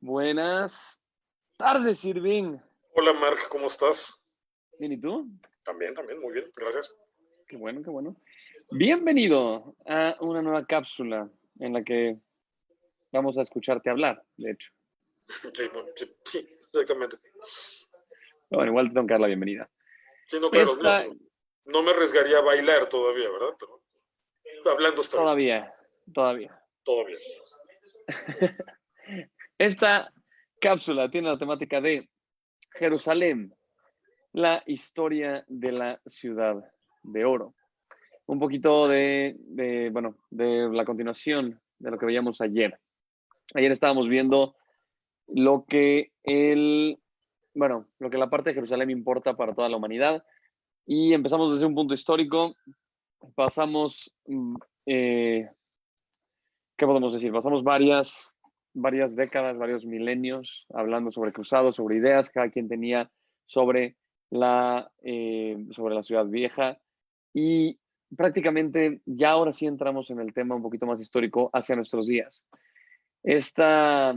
Buenas tardes, Irving. Hola Mark, ¿cómo estás? Bien, ¿y tú? También, muy bien, gracias. Qué bueno, qué bueno. Bienvenido a una nueva cápsula en la que vamos a escucharte hablar, de hecho. Sí, bueno, sí, exactamente. Pero bueno, igual te tengo que dar la bienvenida. Sí, no, claro, no, Esta, no me arriesgaría a bailar todavía, ¿verdad? Pero hablando está bien, todavía. todo bien. Esta cápsula tiene la temática de Jerusalén, la historia de la ciudad de oro. Un poquito de la continuación de lo que veíamos ayer. Ayer estábamos viendo lo que lo que la parte de Jerusalén importa para toda la humanidad y empezamos desde un punto histórico, pasamos, ¿qué podemos decir? Pasamos varias décadas, varios milenios hablando sobre cruzados, sobre ideas, cada quien tenía sobre sobre la ciudad vieja y prácticamente ya ahora sí entramos en el tema un poquito más histórico hacia nuestros días. Esta,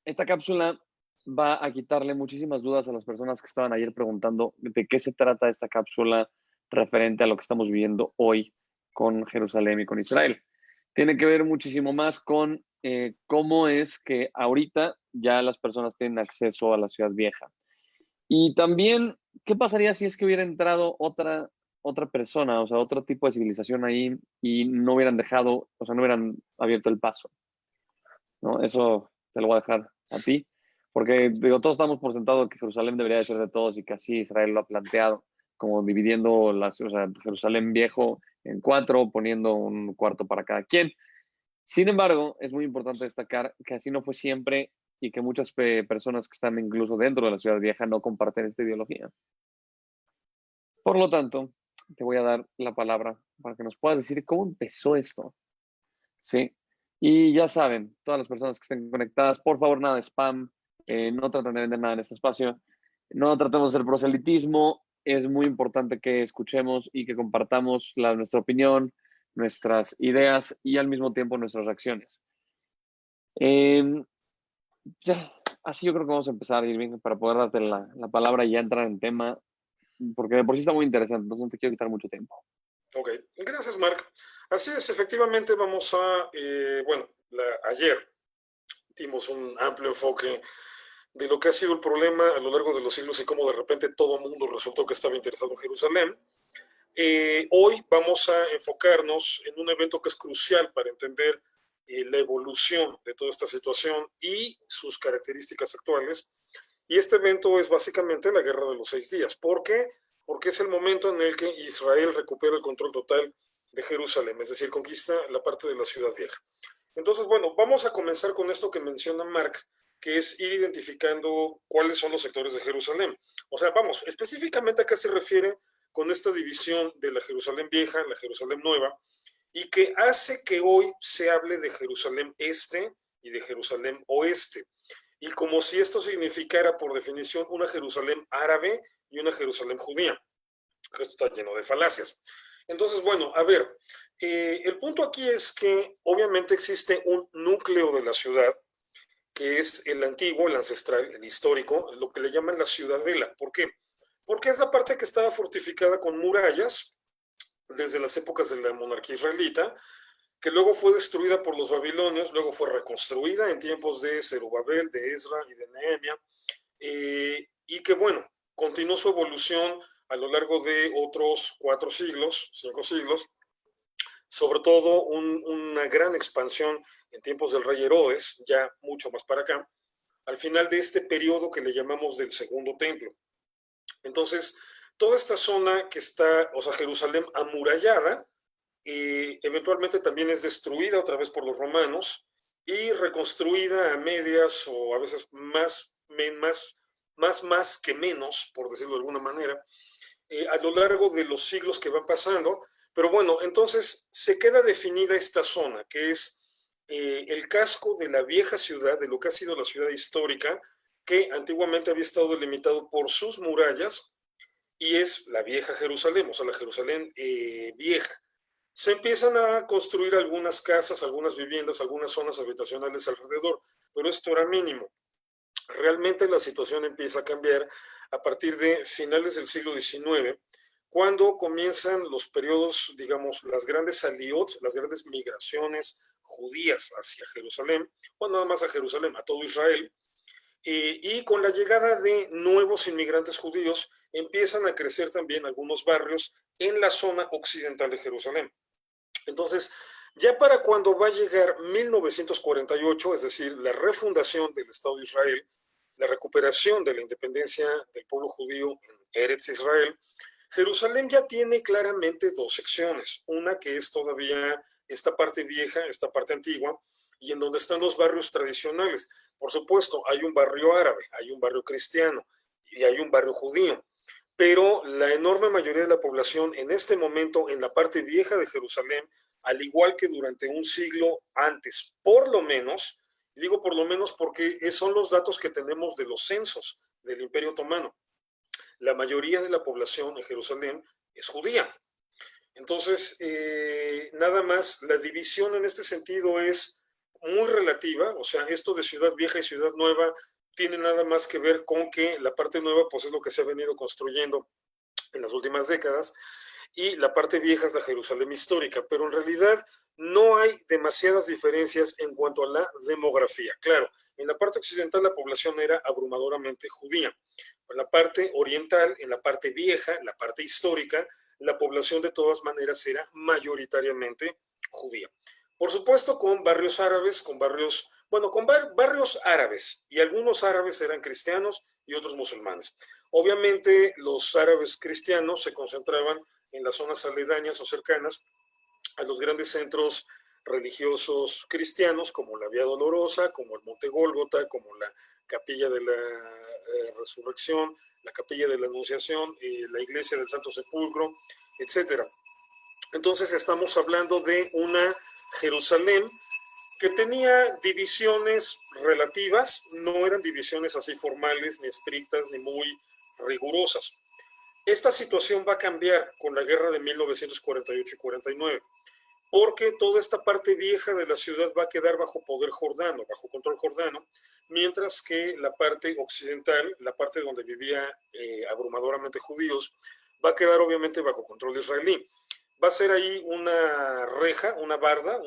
esta cápsula va a quitarle muchísimas dudas a las personas que estaban ayer preguntando de qué se trata esta cápsula referente a lo que estamos viviendo hoy con Jerusalén y con Israel. Tiene que ver muchísimo más con cómo es que ahorita ya las personas tienen acceso a la ciudad vieja. Y también, ¿qué pasaría si es que hubiera entrado otra persona, o sea, otro tipo de civilización ahí y no hubieran dejado, o sea, no hubieran abierto el paso? ¿No? Eso te lo voy a dejar a ti, porque digo, todos estamos por sentado que Jerusalén debería de ser de todos y que así Israel lo ha planteado, como dividiendo o sea, Jerusalén viejo en cuatro, poniendo un cuarto para cada quien. Sin embargo, es muy importante destacar que así no fue siempre y que muchas personas que están incluso dentro de la ciudad vieja no comparten esta ideología. Por lo tanto, te voy a dar la palabra para que nos puedas decir cómo empezó esto. ¿Sí? Y ya saben, todas las personas que estén conectadas, por favor, nada de spam, no traten de vender nada en este espacio, no tratemos de hacer proselitismo, es muy importante que escuchemos y que compartamos nuestra opinión, nuestras ideas y al mismo tiempo nuestras reacciones. Eh, ya, así yo creo que vamos a empezar, Irving, para poder darte la palabra y ya entrar en tema, porque de por sí está muy interesante, entonces no te quiero quitar mucho tiempo. Ok, gracias Mark. Así es, efectivamente vamos a, ayer dimos un amplio enfoque de lo que ha sido el problema a lo largo de los siglos y cómo de repente todo el mundo resultó que estaba interesado en Jerusalén. Hoy vamos a enfocarnos en un evento que es crucial para entender la evolución de toda esta situación y sus características actuales. Y este evento es básicamente la Guerra de los 6 días. ¿Por qué? Porque es el momento en el que Israel recupera el control total de Jerusalén, es decir, conquista la parte de la ciudad vieja. Entonces, bueno, vamos a comenzar con esto que menciona Mark, que es ir identificando cuáles son los sectores de Jerusalén. O sea, vamos, específicamente a qué se refiere con esta división de la Jerusalén vieja, la Jerusalén nueva, y que hace que hoy se hable de Jerusalén este y de Jerusalén oeste. Y como si esto significara, por definición, una Jerusalén árabe y una Jerusalén judía. Esto está lleno de falacias. Entonces, bueno, a ver, el punto aquí es que obviamente existe un núcleo de la ciudad, que es el antiguo, el ancestral, el histórico, lo que le llaman la ciudadela. ¿Por qué? Porque es la parte que estaba fortificada con murallas desde las épocas de la monarquía israelita, que luego fue destruida por los babilonios, luego fue reconstruida en tiempos de Zerubabel, de Ezra y de Nehemia, y que bueno, continuó su evolución a lo largo de otros 4 siglos, 5 siglos, sobre todo una gran expansión en tiempos del rey Herodes, ya mucho más para acá, al final de este periodo que le llamamos del Segundo Templo. Entonces, toda esta zona que está, o sea, Jerusalén amurallada, eventualmente también es destruida otra vez por los romanos y reconstruida a medias o a veces más que menos, por decirlo de alguna manera, a lo largo de los siglos que van pasando. Pero bueno, entonces se queda definida esta zona, que es el casco de la vieja ciudad, de lo que ha sido la ciudad histórica, que antiguamente había estado delimitado por sus murallas, y es la vieja Jerusalén, o sea, la Jerusalén vieja. Se empiezan a construir algunas casas, algunas viviendas, algunas zonas habitacionales alrededor, pero esto era mínimo. Realmente la situación empieza a cambiar a partir de finales del siglo XIX, cuando comienzan los periodos, digamos, las grandes aliot, las grandes migraciones judías hacia Jerusalén, o nada más a Jerusalén, a todo Israel, y con la llegada de nuevos inmigrantes judíos empiezan a crecer también algunos barrios en la zona occidental de Jerusalén. Entonces, ya para cuando va a llegar 1948, es decir, la refundación del Estado de Israel, la recuperación de la independencia del pueblo judío en Eretz Israel, Jerusalén ya tiene claramente dos secciones. Una que es todavía esta parte vieja, esta parte antigua, y en donde están los barrios tradicionales. Por supuesto, hay un barrio árabe, hay un barrio cristiano y hay un barrio judío. Pero la enorme mayoría de la población en este momento en la parte vieja de Jerusalén, al igual que durante un siglo antes, por lo menos, digo por lo menos porque son los datos que tenemos de los censos del Imperio Otomano, la mayoría de la población en Jerusalén es judía. Entonces, nada más, la división en este sentido es muy relativa, o sea, esto de ciudad vieja y ciudad nueva tiene nada más que ver con que la parte nueva pues es lo que se ha venido construyendo en las últimas décadas y la parte vieja es la Jerusalén histórica, pero en realidad no hay demasiadas diferencias en cuanto a la demografía. Claro, en la parte occidental la población era abrumadoramente judía. En la parte oriental, en la parte vieja, la parte histórica, la población de todas maneras era mayoritariamente judía. Por supuesto con barrios árabes, con barrios, bueno, con barrios árabes, y algunos árabes eran cristianos y otros musulmanes. Obviamente los árabes cristianos se concentraban en las zonas aledañas o cercanas a los grandes centros religiosos cristianos, como la Vía Dolorosa, como el Monte Gólgota, como la Capilla de la Resurrección, la Capilla de la Anunciación, la Iglesia del Santo Sepulcro, etcétera. Entonces estamos hablando de una Jerusalén que tenía divisiones relativas, no eran divisiones así formales, ni estrictas, ni muy rigurosas. Esta situación va a cambiar con la guerra de 1948 y 49, porque toda esta parte vieja de la ciudad va a quedar bajo poder jordano, bajo control jordano, mientras que la parte occidental, la parte donde vivía abrumadoramente judíos, va a quedar obviamente bajo control israelí. Va a ser ahí una reja, una barda,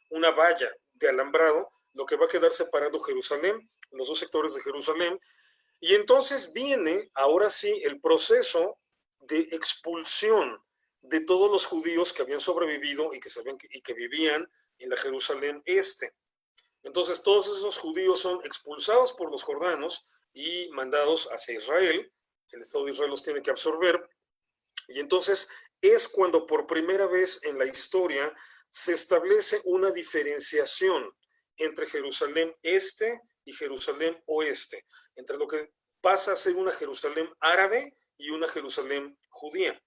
una valla de alambrado, lo que va a quedar separando Jerusalén, los dos sectores de Jerusalén, y entonces viene ahora sí el proceso de expulsión de todos los judíos que habían sobrevivido y que vivían en la Jerusalén este. Entonces todos esos judíos son expulsados por los jordanos y mandados hacia Israel. El Estado de Israel los tiene que absorber. Y entonces es cuando por primera vez en la historia se establece una diferenciación entre Jerusalén este y Jerusalén oeste, entre lo que pasa a ser una Jerusalén árabe y una Jerusalén judía.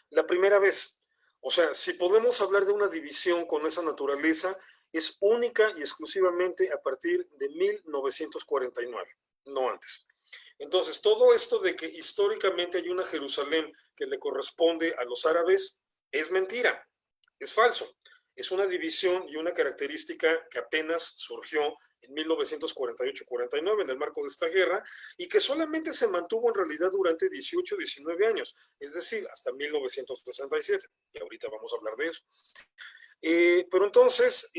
La primera vez, o sea, si podemos hablar de una división con esa naturaleza, es única y exclusivamente a partir de 1949, no antes. Entonces, todo esto de que históricamente hay una Jerusalén que le corresponde a los árabes es mentira, es falso. Es una división y una característica que apenas surgió en 1948-49 en el marco de esta guerra y que solamente se mantuvo en realidad durante 18, 19 años, es decir, hasta 1967. Y ahorita vamos a hablar de eso. Pero entonces,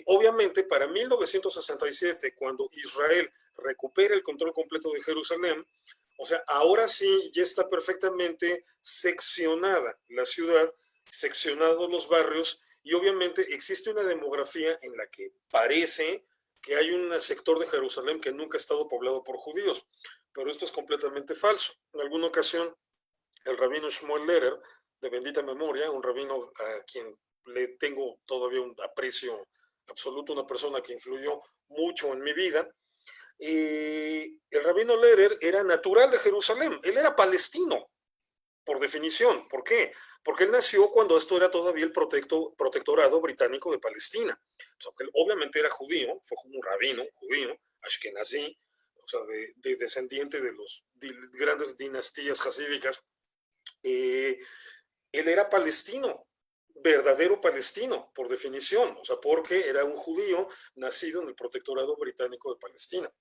obviamente, para 1967, cuando Israel recupera el control completo de Jerusalén, o sea, ahora sí ya está perfectamente seccionada la ciudad, seccionados los barrios, y obviamente existe una demografía en la que parece que hay un sector de Jerusalén que nunca ha estado poblado por judíos, pero esto es completamente falso. En alguna ocasión, el rabino Shmuel Lerer, de bendita memoria, un rabino a quien le tengo todavía un aprecio absoluto, una persona que influyó mucho en mi vida. El rabino Lerer era natural de Jerusalén, él era palestino, por definición. ¿Por qué? Porque él nació cuando esto era todavía el protectorado británico de Palestina. O sea, él obviamente era judío, fue un rabino judío, ashkenazí, o sea, de descendiente de las grandes dinastías hasídicas. Él era palestino, verdadero palestino, por definición, o sea, porque era un judío nacido en el protectorado británico de Palestina.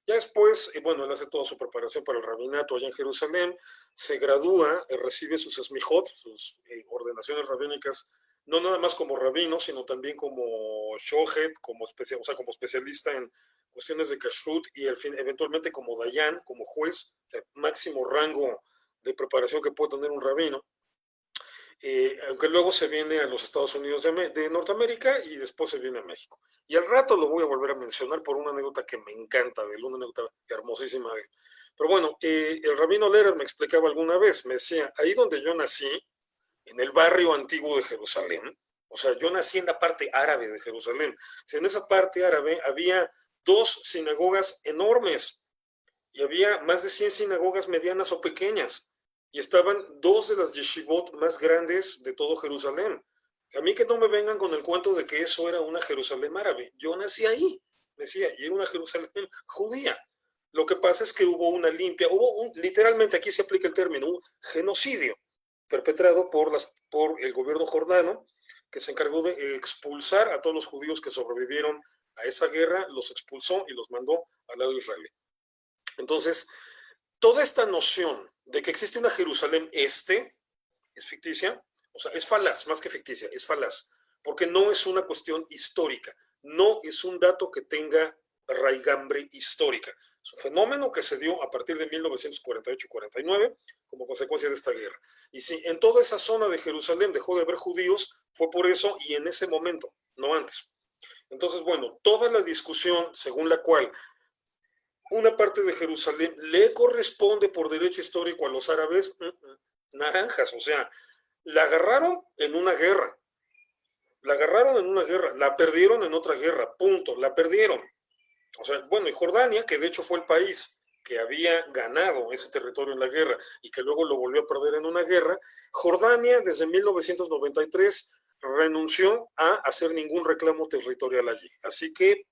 Ya después, bueno, él hace toda su preparación para el rabinato allá en Jerusalén, se gradúa, recibe sus esmijot, sus ordenaciones rabínicas, no nada más como rabino, sino también como shohet, como, o sea, como especialista en cuestiones de kashrut y al fin, eventualmente como dayan, como juez, el máximo rango de preparación que puede tener un rabino. Aunque luego se viene a los Estados Unidos de Norteamérica y después se viene a México. Y al rato lo voy a volver a mencionar por una anécdota que me encanta de él, una anécdota hermosísima de él. Pero bueno, el rabino Lehrer me explicaba alguna vez, me decía, ahí donde yo nací, en el barrio antiguo de Jerusalén, o sea, yo nací en la parte árabe de Jerusalén, si en esa parte árabe había 2 sinagogas enormes y había más de 100 sinagogas medianas o pequeñas y estaban 2 de las yeshivot más grandes de todo Jerusalén. A mí que no me vengan con el cuento de que eso era una Jerusalén árabe. Yo nací ahí, decía, y era una Jerusalén judía. Lo que pasa es que hubo una limpia, literalmente aquí se aplica el término, un genocidio perpetrado por el gobierno jordano, que se encargó de expulsar a todos los judíos que sobrevivieron a esa guerra, los expulsó y los mandó al lado de Israel. Entonces, toda esta noción de que existe una Jerusalén este es ficticia, o sea, es falaz, más que ficticia, es falaz, porque no es una cuestión histórica, no es un dato que tenga raigambre histórica. Es un fenómeno que se dio a partir de 1948-49 como consecuencia de esta guerra. Y si en toda esa zona de Jerusalén dejó de haber judíos, fue por eso y en ese momento, no antes. Entonces, bueno, toda la discusión según la cual una parte de Jerusalén le corresponde por derecho histórico a los árabes, naranjas, o sea, la agarraron en una guerra, la perdieron en otra guerra, punto, la perdieron. O sea, bueno, y Jordania, que de hecho fue el país que había ganado ese territorio en la guerra y que luego lo volvió a perder en una guerra, Jordania desde 1993 renunció a hacer ningún reclamo territorial allí. Así que,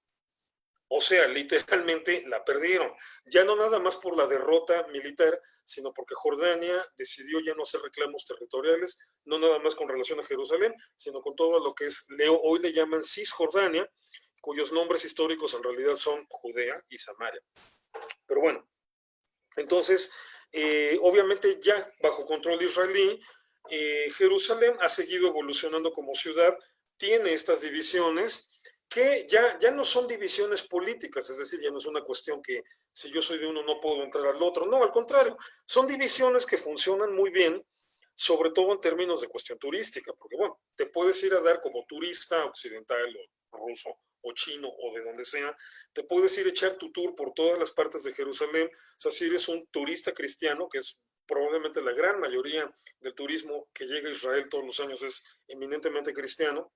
o sea, literalmente la perdieron. Ya no nada más por la derrota militar, sino porque Jordania decidió ya no hacer reclamos territoriales, no nada más con relación a Jerusalén, sino con todo lo que es, hoy le llaman Cisjordania, cuyos nombres históricos en realidad son Judea y Samaria. Pero bueno, entonces, obviamente ya bajo control israelí, Jerusalén ha seguido evolucionando como ciudad, tiene estas divisiones, que ya no son divisiones políticas, es decir, ya no es una cuestión que si yo soy de uno no puedo entrar al otro, no, al contrario, son divisiones que funcionan muy bien, sobre todo en términos de cuestión turística, porque bueno, te puedes ir a dar como turista occidental o ruso o chino o de donde sea, te puedes ir a echar tu tour por todas las partes de Jerusalén, o sea, si eres un turista cristiano, que es probablemente la gran mayoría del turismo que llega a Israel todos los años es eminentemente cristiano,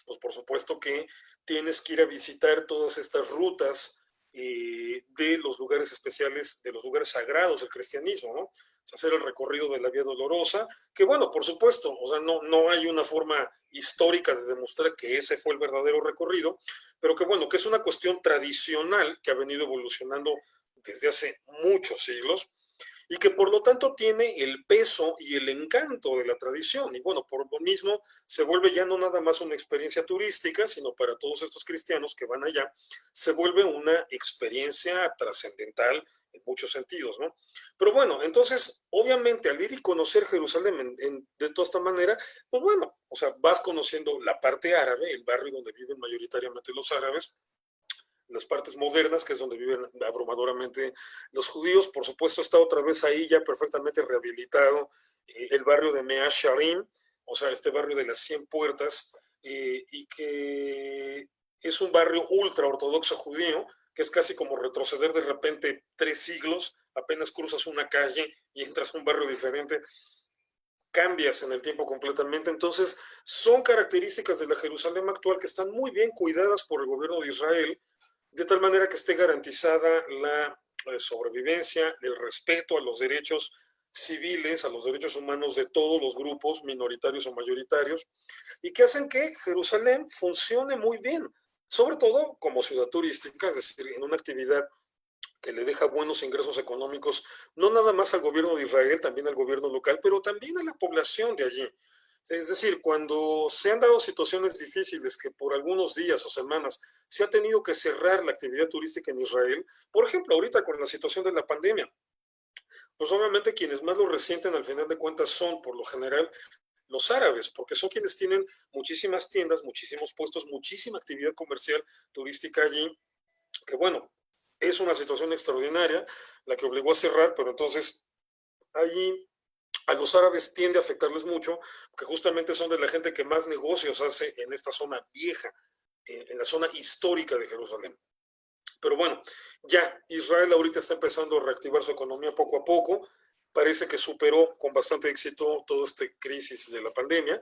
pues por supuesto que tienes que ir a visitar todas estas rutas de los lugares especiales, de los lugares sagrados del cristianismo, ¿no? O sea, hacer el recorrido de la Vía Dolorosa, que bueno, por supuesto, o sea, no hay una forma histórica de demostrar que ese fue el verdadero recorrido, pero que bueno, que es una cuestión tradicional que ha venido evolucionando desde hace muchos siglos, y que por lo tanto tiene el peso y el encanto de la tradición. Y bueno, por lo mismo se vuelve ya no nada más una experiencia turística, sino para todos estos cristianos que van allá, se vuelve una experiencia trascendental en muchos sentidos, ¿no? Pero bueno, entonces, obviamente, al ir y conocer Jerusalén de toda esta manera, pues bueno, o sea, vas conociendo la parte árabe, el barrio donde viven mayoritariamente los árabes, las partes modernas, que es donde viven abrumadoramente los judíos. Por supuesto, está otra vez ahí ya perfectamente rehabilitado el barrio de Mea Sharim, o sea, este barrio de las 100 puertas, y que es un barrio ultra ortodoxo judío, que es casi como retroceder de repente 3 siglos, apenas cruzas una calle y entras a un barrio diferente, cambias en el tiempo completamente. Entonces, son características de la Jerusalén actual que están muy bien cuidadas por el gobierno de Israel, de tal manera que esté garantizada la sobrevivencia, el respeto a los derechos civiles, a los derechos humanos de todos los grupos, minoritarios o mayoritarios, y que hacen que Jerusalén funcione muy bien, sobre todo como ciudad turística, es decir, en una actividad que le deja buenos ingresos económicos, no nada más al gobierno de Israel, también al gobierno local, pero también a la población de allí. Es decir, cuando se han dado situaciones difíciles que por algunos días o semanas se ha tenido que cerrar la actividad turística en Israel, por ejemplo, ahorita con la situación de la pandemia, pues obviamente quienes más lo resienten al final de cuentas son, por lo general, los árabes, porque son quienes tienen muchísimas tiendas, muchísimos puestos, muchísima actividad comercial turística allí, que bueno, es una situación extraordinaria la que obligó a cerrar, pero entonces allí a los árabes tiende a afectarles mucho, porque justamente son de la gente que más negocios hace en esta zona vieja, en la zona histórica de Jerusalén. Pero bueno, ya Israel ahorita está empezando a reactivar su economía poco a poco. Parece que superó con bastante éxito toda esta crisis de la pandemia,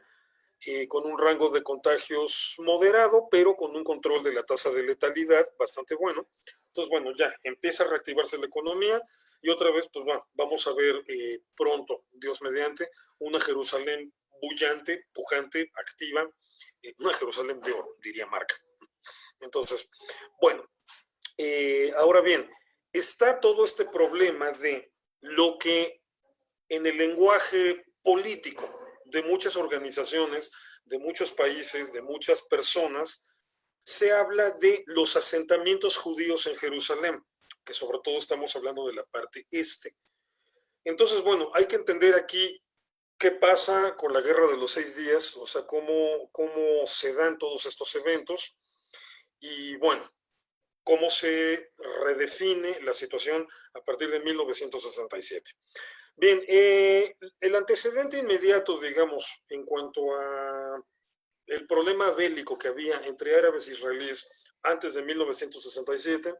con un rango de contagios moderado, pero con un control de la tasa de letalidad bastante bueno. Entonces, bueno, ya empieza a reactivarse la economía y otra vez, pues bueno, vamos a ver pronto, Dios mediante, una Jerusalén bullante, pujante, activa, una Jerusalén de oro, diría Marca. Entonces, bueno, ahora bien, está todo este problema de lo que en el lenguaje político de muchas organizaciones, de muchos países, de muchas personas, se habla de los asentamientos judíos en Jerusalén, que sobre todo estamos hablando de la parte este. Entonces, bueno, hay que entender aquí qué pasa con la Guerra de los 6 días, o sea, cómo se dan todos estos eventos y, bueno, cómo se redefine la situación a partir de 1967. Bien, el antecedente inmediato, digamos, en cuanto a el problema bélico que había entre árabes e israelíes antes de 1967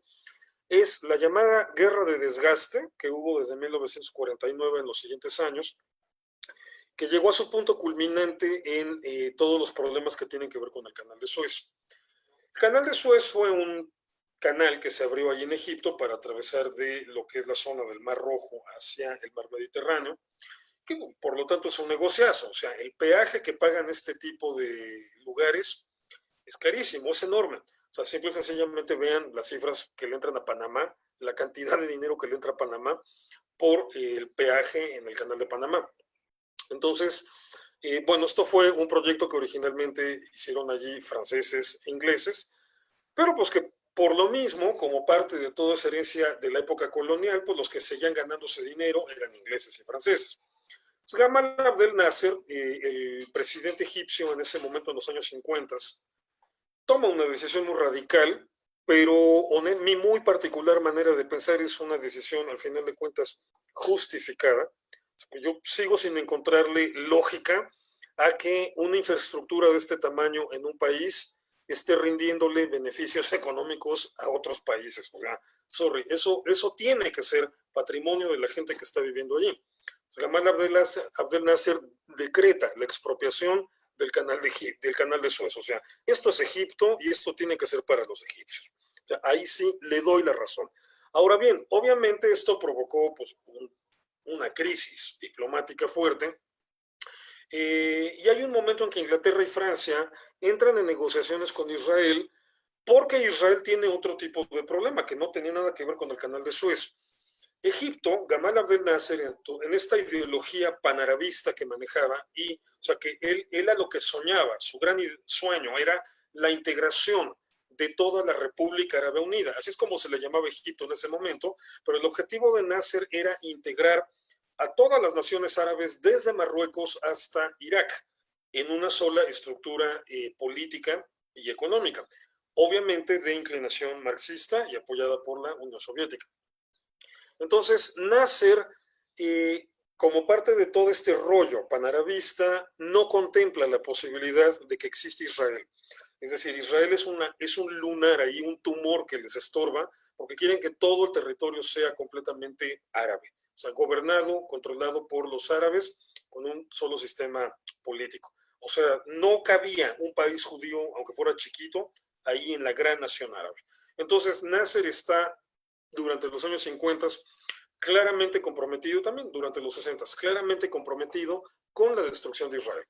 es la llamada guerra de desgaste que hubo desde 1949 en los siguientes años, que llegó a su punto culminante en todos los problemas que tienen que ver con el canal de Suez. El canal de Suez fue un canal que se abrió allí en Egipto para atravesar de lo que es la zona del Mar Rojo hacia el Mar Mediterráneo, que por lo tanto es un negociazo. O sea, el peaje que pagan este tipo de lugares es carísimo, es enorme. O sea, simple y sencillamente vean las cifras que le entran a Panamá, la cantidad de dinero que le entra a Panamá por el peaje en el canal de Panamá. Entonces, bueno, esto fue un proyecto que originalmente hicieron allí franceses e ingleses, pero pues que por lo mismo, como parte de toda esa herencia de la época colonial, pues los que seguían ganándose dinero eran ingleses y franceses. Gamal Abdel Nasser, el presidente egipcio en ese momento, en los años 50, toma una decisión muy radical, pero en mi muy particular manera de pensar es una decisión, al final de cuentas, justificada. Yo sigo sin encontrarle lógica a que una infraestructura de este tamaño en un país esté rindiéndole beneficios económicos a otros países. O sea, sorry, eso tiene que ser patrimonio de la gente que está viviendo allí. Gamal Abdel Nasser decreta la expropiación del canal de Suez. O sea, esto es Egipto y esto tiene que ser para los egipcios. O sea, ahí sí le doy la razón. Ahora bien, obviamente esto provocó pues, una crisis diplomática fuerte. Y hay un momento en que Inglaterra y Francia entran en negociaciones con Israel porque Israel tiene otro tipo de problema que no tenía nada que ver con el canal de Suez. Egipto, Gamal Abdel Nasser, en esta ideología panarabista que manejaba, o sea, que él a lo que soñaba, su gran sueño era la integración de toda la República Árabe Unida, así es como se le llamaba Egipto en ese momento, pero el objetivo de Nasser era integrar a todas las naciones árabes desde Marruecos hasta Irak en una sola estructura política y económica, obviamente de inclinación marxista y apoyada por la Unión Soviética. Entonces, Nasser, como parte de todo este rollo panarabista, no contempla la posibilidad de que exista Israel. Es decir, Israel es un lunar ahí, un tumor que les estorba, porque quieren que todo el territorio sea completamente árabe. O sea, gobernado, controlado por los árabes, con un solo sistema político. O sea, no cabía un país judío, aunque fuera chiquito, ahí en la gran nación árabe. Entonces, Nasser está durante los años 50 claramente comprometido, también durante los 60, claramente comprometido con la destrucción de Israel.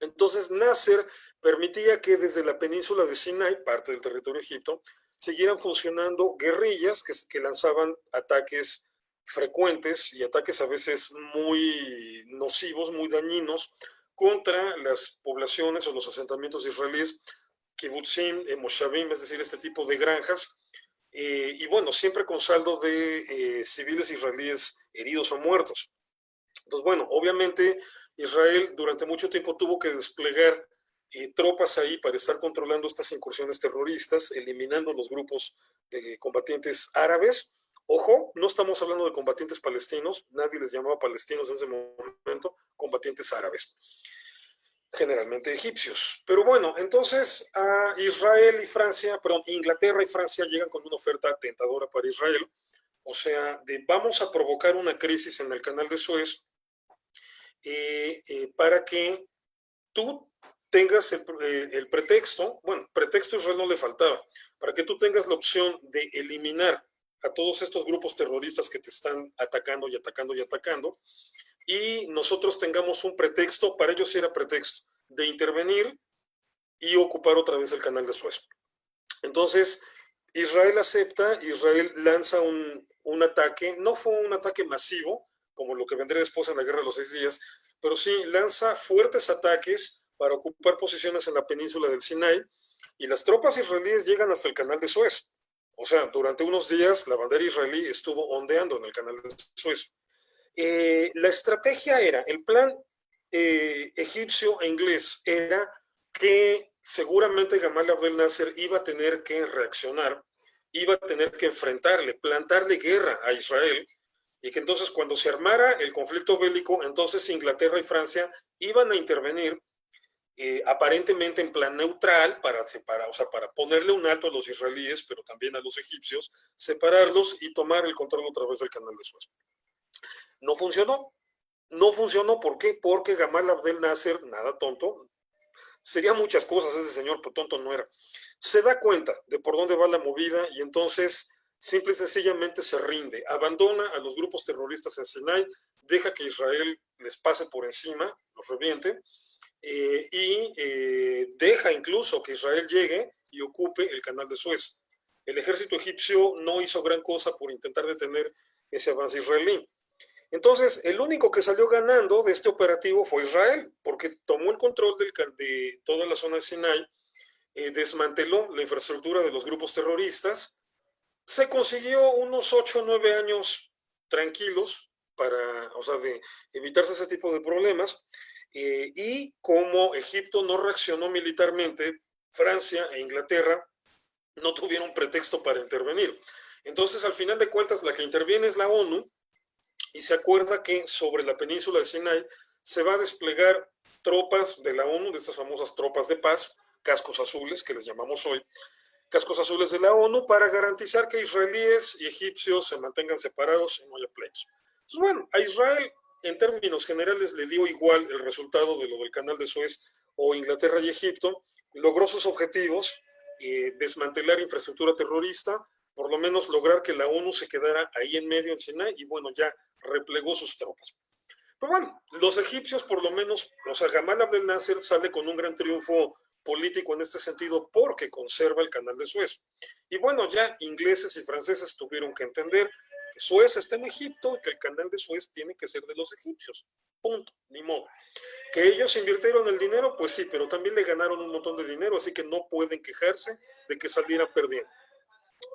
Entonces Nasser permitía que desde la península de Sinai, parte del territorio de Egipto, siguieran funcionando guerrillas que lanzaban ataques frecuentes y ataques a veces muy nocivos, muy dañinos contra las poblaciones o los asentamientos israelíes, kibbutzim, moshavim, es decir, este tipo de granjas, y bueno, siempre con saldo de civiles israelíes heridos o muertos. Entonces, bueno, obviamente Israel durante mucho tiempo tuvo que desplegar tropas ahí para estar controlando estas incursiones terroristas, eliminando los grupos de combatientes árabes. Ojo, no estamos hablando de combatientes palestinos, nadie les llamaba palestinos en ese momento, combatientes árabes, generalmente egipcios. Pero bueno, entonces a Israel y Francia, perdón, Inglaterra y Francia llegan con una oferta tentadora para Israel, o sea, de vamos a provocar una crisis en el canal de Suez para que tú tengas el pretexto, bueno, pretexto a Israel no le faltaba, para que tú tengas la opción de eliminar a todos estos grupos terroristas que te están atacando y atacando y atacando, y nosotros tengamos un pretexto, para ellos sí era pretexto, de intervenir y ocupar otra vez el canal de Suez. Entonces, Israel acepta, Israel lanza un ataque, no fue un ataque masivo, como lo que vendría después en la Guerra de los 6 días, pero sí lanza fuertes ataques para ocupar posiciones en la península del Sinai, y las tropas israelíes llegan hasta el canal de Suez. O sea, durante unos días la bandera israelí estuvo ondeando en el canal de Suez. La estrategia era, el plan egipcio e inglés era que seguramente Gamal Abdel Nasser iba a tener que reaccionar, iba a tener que enfrentarle, plantarle guerra a Israel, y que entonces cuando se armara el conflicto bélico, entonces Inglaterra y Francia iban a intervenir aparentemente en plan neutral para separar, o sea, para ponerle un alto a los israelíes, pero también a los egipcios, separarlos y tomar el control otra vez del canal de Suez. No funcionó. No funcionó, ¿por qué? Porque Gamal Abdel Nasser, nada tonto, sería muchas cosas ese señor, pero tonto no era. Se da cuenta de por dónde va la movida y entonces simple y sencillamente se rinde, abandona a los grupos terroristas en Sinai, deja que Israel les pase por encima, los reviente, deja incluso que Israel llegue y ocupe el canal de Suez. El ejército egipcio no hizo gran cosa por intentar detener ese avance israelí. Entonces, el único que salió ganando de este operativo fue Israel, porque tomó el control de toda la zona de Sinai, desmanteló la infraestructura de los grupos terroristas, se consiguió unos 8 o 9 años tranquilos para, o sea, de evitarse ese tipo de problemas, y como Egipto no reaccionó militarmente, Francia e Inglaterra no tuvieron pretexto para intervenir. Entonces, al final de cuentas, la que interviene es la ONU, y se acuerda que sobre la península de Sinai se va a desplegar tropas de la ONU, de estas famosas tropas de paz, cascos azules, que les llamamos hoy, cascos azules de la ONU, para garantizar que israelíes y egipcios se mantengan separados y no haya pleitos. Entonces, bueno, a Israel, en términos generales, le dio igual el resultado de lo del canal de Suez o Inglaterra y Egipto, logró sus objetivos, desmantelar infraestructura terrorista, por lo menos lograr que la ONU se quedara ahí en medio en Sinai, y bueno, ya replegó sus tropas. Pero bueno, los egipcios por lo menos, o sea, Gamal Abdel Nasser sale con un gran triunfo político en este sentido porque conserva el canal de Suez. Y bueno, ya ingleses y franceses tuvieron que entender que Suez está en Egipto y que el canal de Suez tiene que ser de los egipcios. Punto, ni modo. Que ellos invirtieron el dinero, pues sí, pero también le ganaron un montón de dinero, así que no pueden quejarse de que salieran perdiendo.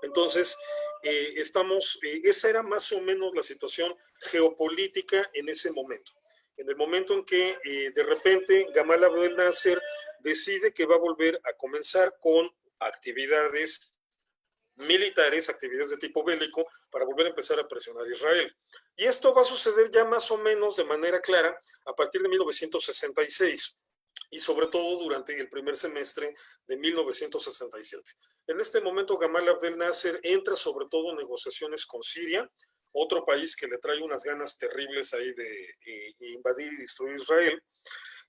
Entonces, esa era más o menos la situación geopolítica en ese momento. En el momento en que de repente Gamal Abdel Nasser decide que va a volver a comenzar con actividades militares, actividades de tipo bélico, para volver a empezar a presionar a Israel. Y esto va a suceder ya más o menos de manera clara a partir de 1966 y sobre todo durante el primer semestre de 1967. En este momento Gamal Abdel Nasser entra sobre todo en negociaciones con Siria, otro país que le trae unas ganas terribles ahí de invadir y destruir Israel,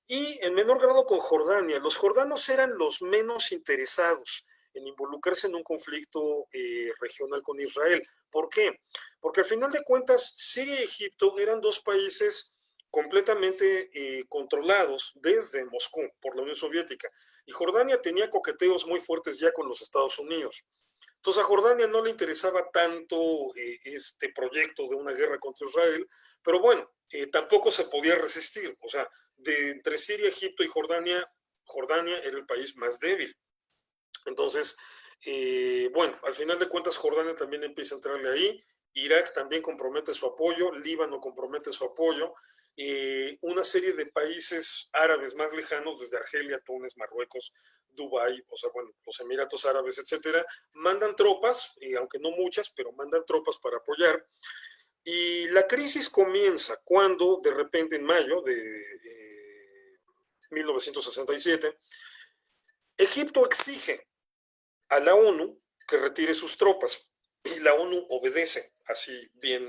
y en menor grado con Jordania. Los jordanos eran los menos interesados en involucrarse en un conflicto regional con Israel. ¿Por qué? Porque al final de cuentas Siria y Egipto eran dos países completamente controlados desde Moscú por la Unión Soviética, y Jordania tenía coqueteos muy fuertes ya con los Estados Unidos. Entonces a Jordania no le interesaba tanto este proyecto de una guerra contra Israel, Pero bueno, tampoco se podía resistir. O sea, entre Siria, Egipto y Jordania, Jordania era el país más débil. Entonces, bueno, al final de cuentas Jordania también empieza a entrarle ahí, Irak también compromete su apoyo, Líbano compromete su apoyo, una serie de países árabes más lejanos, desde Argelia, Túnez, Marruecos, Dubái, o sea, bueno, los Emiratos Árabes, etcétera, mandan tropas, aunque no muchas, pero mandan tropas para apoyar. Y la crisis comienza cuando, de repente, en mayo de 1967, Egipto exige a la ONU que retire sus tropas y la ONU obedece, así bien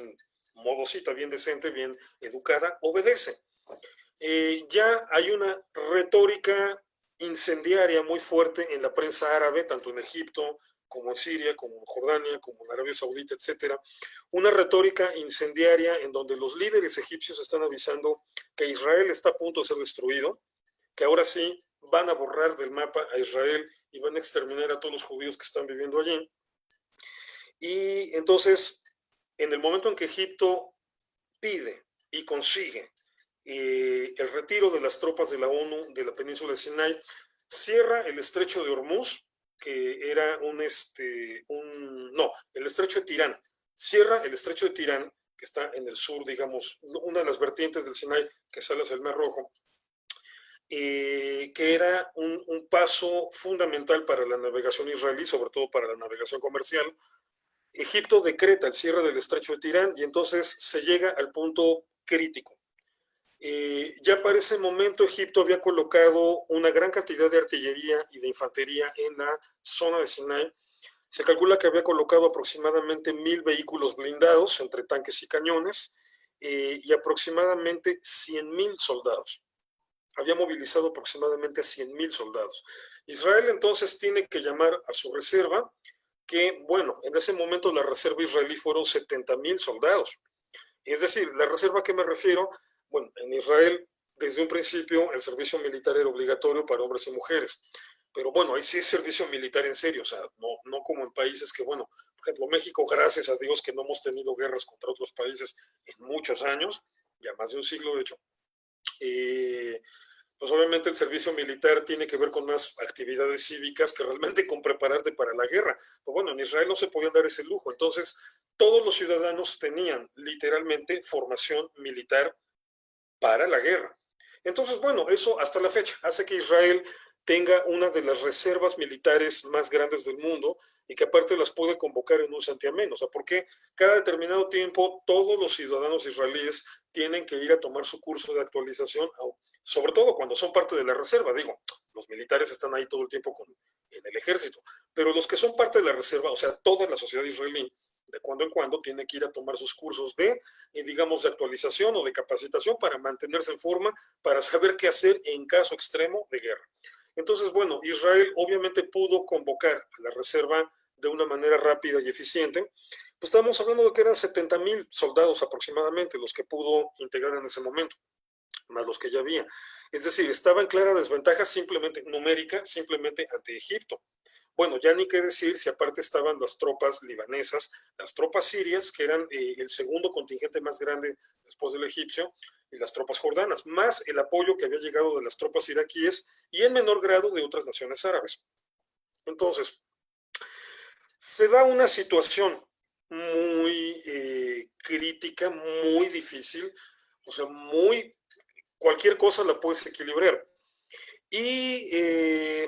modosita, bien decente, bien educada, obedece. Ya hay una retórica incendiaria muy fuerte en la prensa árabe, tanto en Egipto como en Siria, como en Jordania, como en Arabia Saudita, etcétera. Una retórica incendiaria en donde los líderes egipcios están avisando que Israel está a punto de ser destruido, que ahora sí van a borrar del mapa a Israel y van a exterminar a todos los judíos que están viviendo allí. Y entonces, en el momento en que Egipto pide y consigue el retiro de las tropas de la ONU de la península de Sinai, cierra el estrecho de Hormuz, que era el estrecho de Tirán, cierra el estrecho de Tirán, que está en el sur, digamos, una de las vertientes del Sinai que sale hacia el Mar Rojo, que era un paso fundamental para la navegación israelí, sobre todo para la navegación comercial. Egipto decreta el cierre del estrecho de Tirán y entonces se llega al punto crítico. Ya para ese momento Egipto había colocado una gran cantidad de artillería y de infantería en la zona de Sinai. Se calcula que había colocado aproximadamente 1,000 vehículos blindados entre tanques y cañones y aproximadamente 100,000 soldados. Había movilizado aproximadamente a 100,000 soldados. Israel entonces tiene que llamar a su reserva, que bueno, en ese momento la reserva israelí fueron 70,000 soldados. Es decir, la reserva a que me refiero, bueno, en Israel desde un principio el servicio militar era obligatorio para hombres y mujeres. Pero bueno, ahí sí es servicio militar en serio, o sea, no como en países que, bueno, por ejemplo, México, gracias a Dios que no hemos tenido guerras contra otros países en muchos años, ya más de un siglo de hecho. Pues obviamente el servicio militar tiene que ver con más actividades cívicas que realmente con prepararte para la guerra. Pues bueno, en Israel no se podían dar ese lujo, entonces todos los ciudadanos tenían literalmente formación militar para la guerra. Entonces, bueno, eso hasta la fecha hace que Israel tenga una de las reservas militares más grandes del mundo y que aparte las puede convocar en un santiamén. O sea, porque cada determinado tiempo todos los ciudadanos israelíes tienen que ir a tomar su curso de actualización, sobre todo cuando son parte de la reserva. Digo, los militares están ahí todo el tiempo en el ejército, pero los que son parte de la reserva, o sea, toda la sociedad israelí, de cuando en cuando tiene que ir a tomar sus cursos de, digamos, de actualización o de capacitación para mantenerse en forma, para saber qué hacer en caso extremo de guerra. Entonces, bueno, Israel obviamente pudo convocar a la reserva de una manera rápida y eficiente. Pues estábamos hablando de que eran 70,000 soldados aproximadamente los que pudo integrar en ese momento, más los que ya había. Es decir, estaba en clara desventaja simplemente numérica, simplemente ante Egipto. Bueno, ya ni qué decir si aparte estaban las tropas libanesas, las tropas sirias, que eran el segundo contingente más grande después del egipcio, y las tropas jordanas, más el apoyo que había llegado de las tropas iraquíes y en menor grado de otras naciones árabes. Entonces, se da una situación muy crítica, muy difícil, o sea, cualquier cosa la puedes equilibrar. Y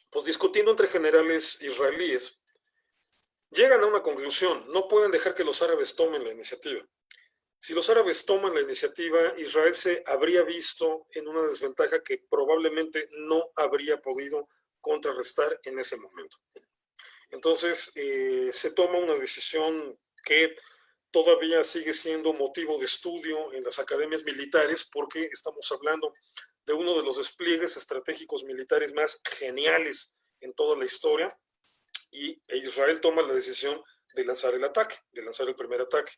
pues discutiendo entre generales israelíes, llegan a una conclusión: no pueden dejar que los árabes tomen la iniciativa. Si los árabes toman la iniciativa, Israel se habría visto en una desventaja que probablemente no habría podido contrarrestar en ese momento. Entonces, se toma una decisión que todavía sigue siendo motivo de estudio en las academias militares, porque estamos hablando de uno de los despliegues estratégicos militares más geniales en toda la historia, y Israel toma la decisión de lanzar el ataque, de lanzar el primer ataque.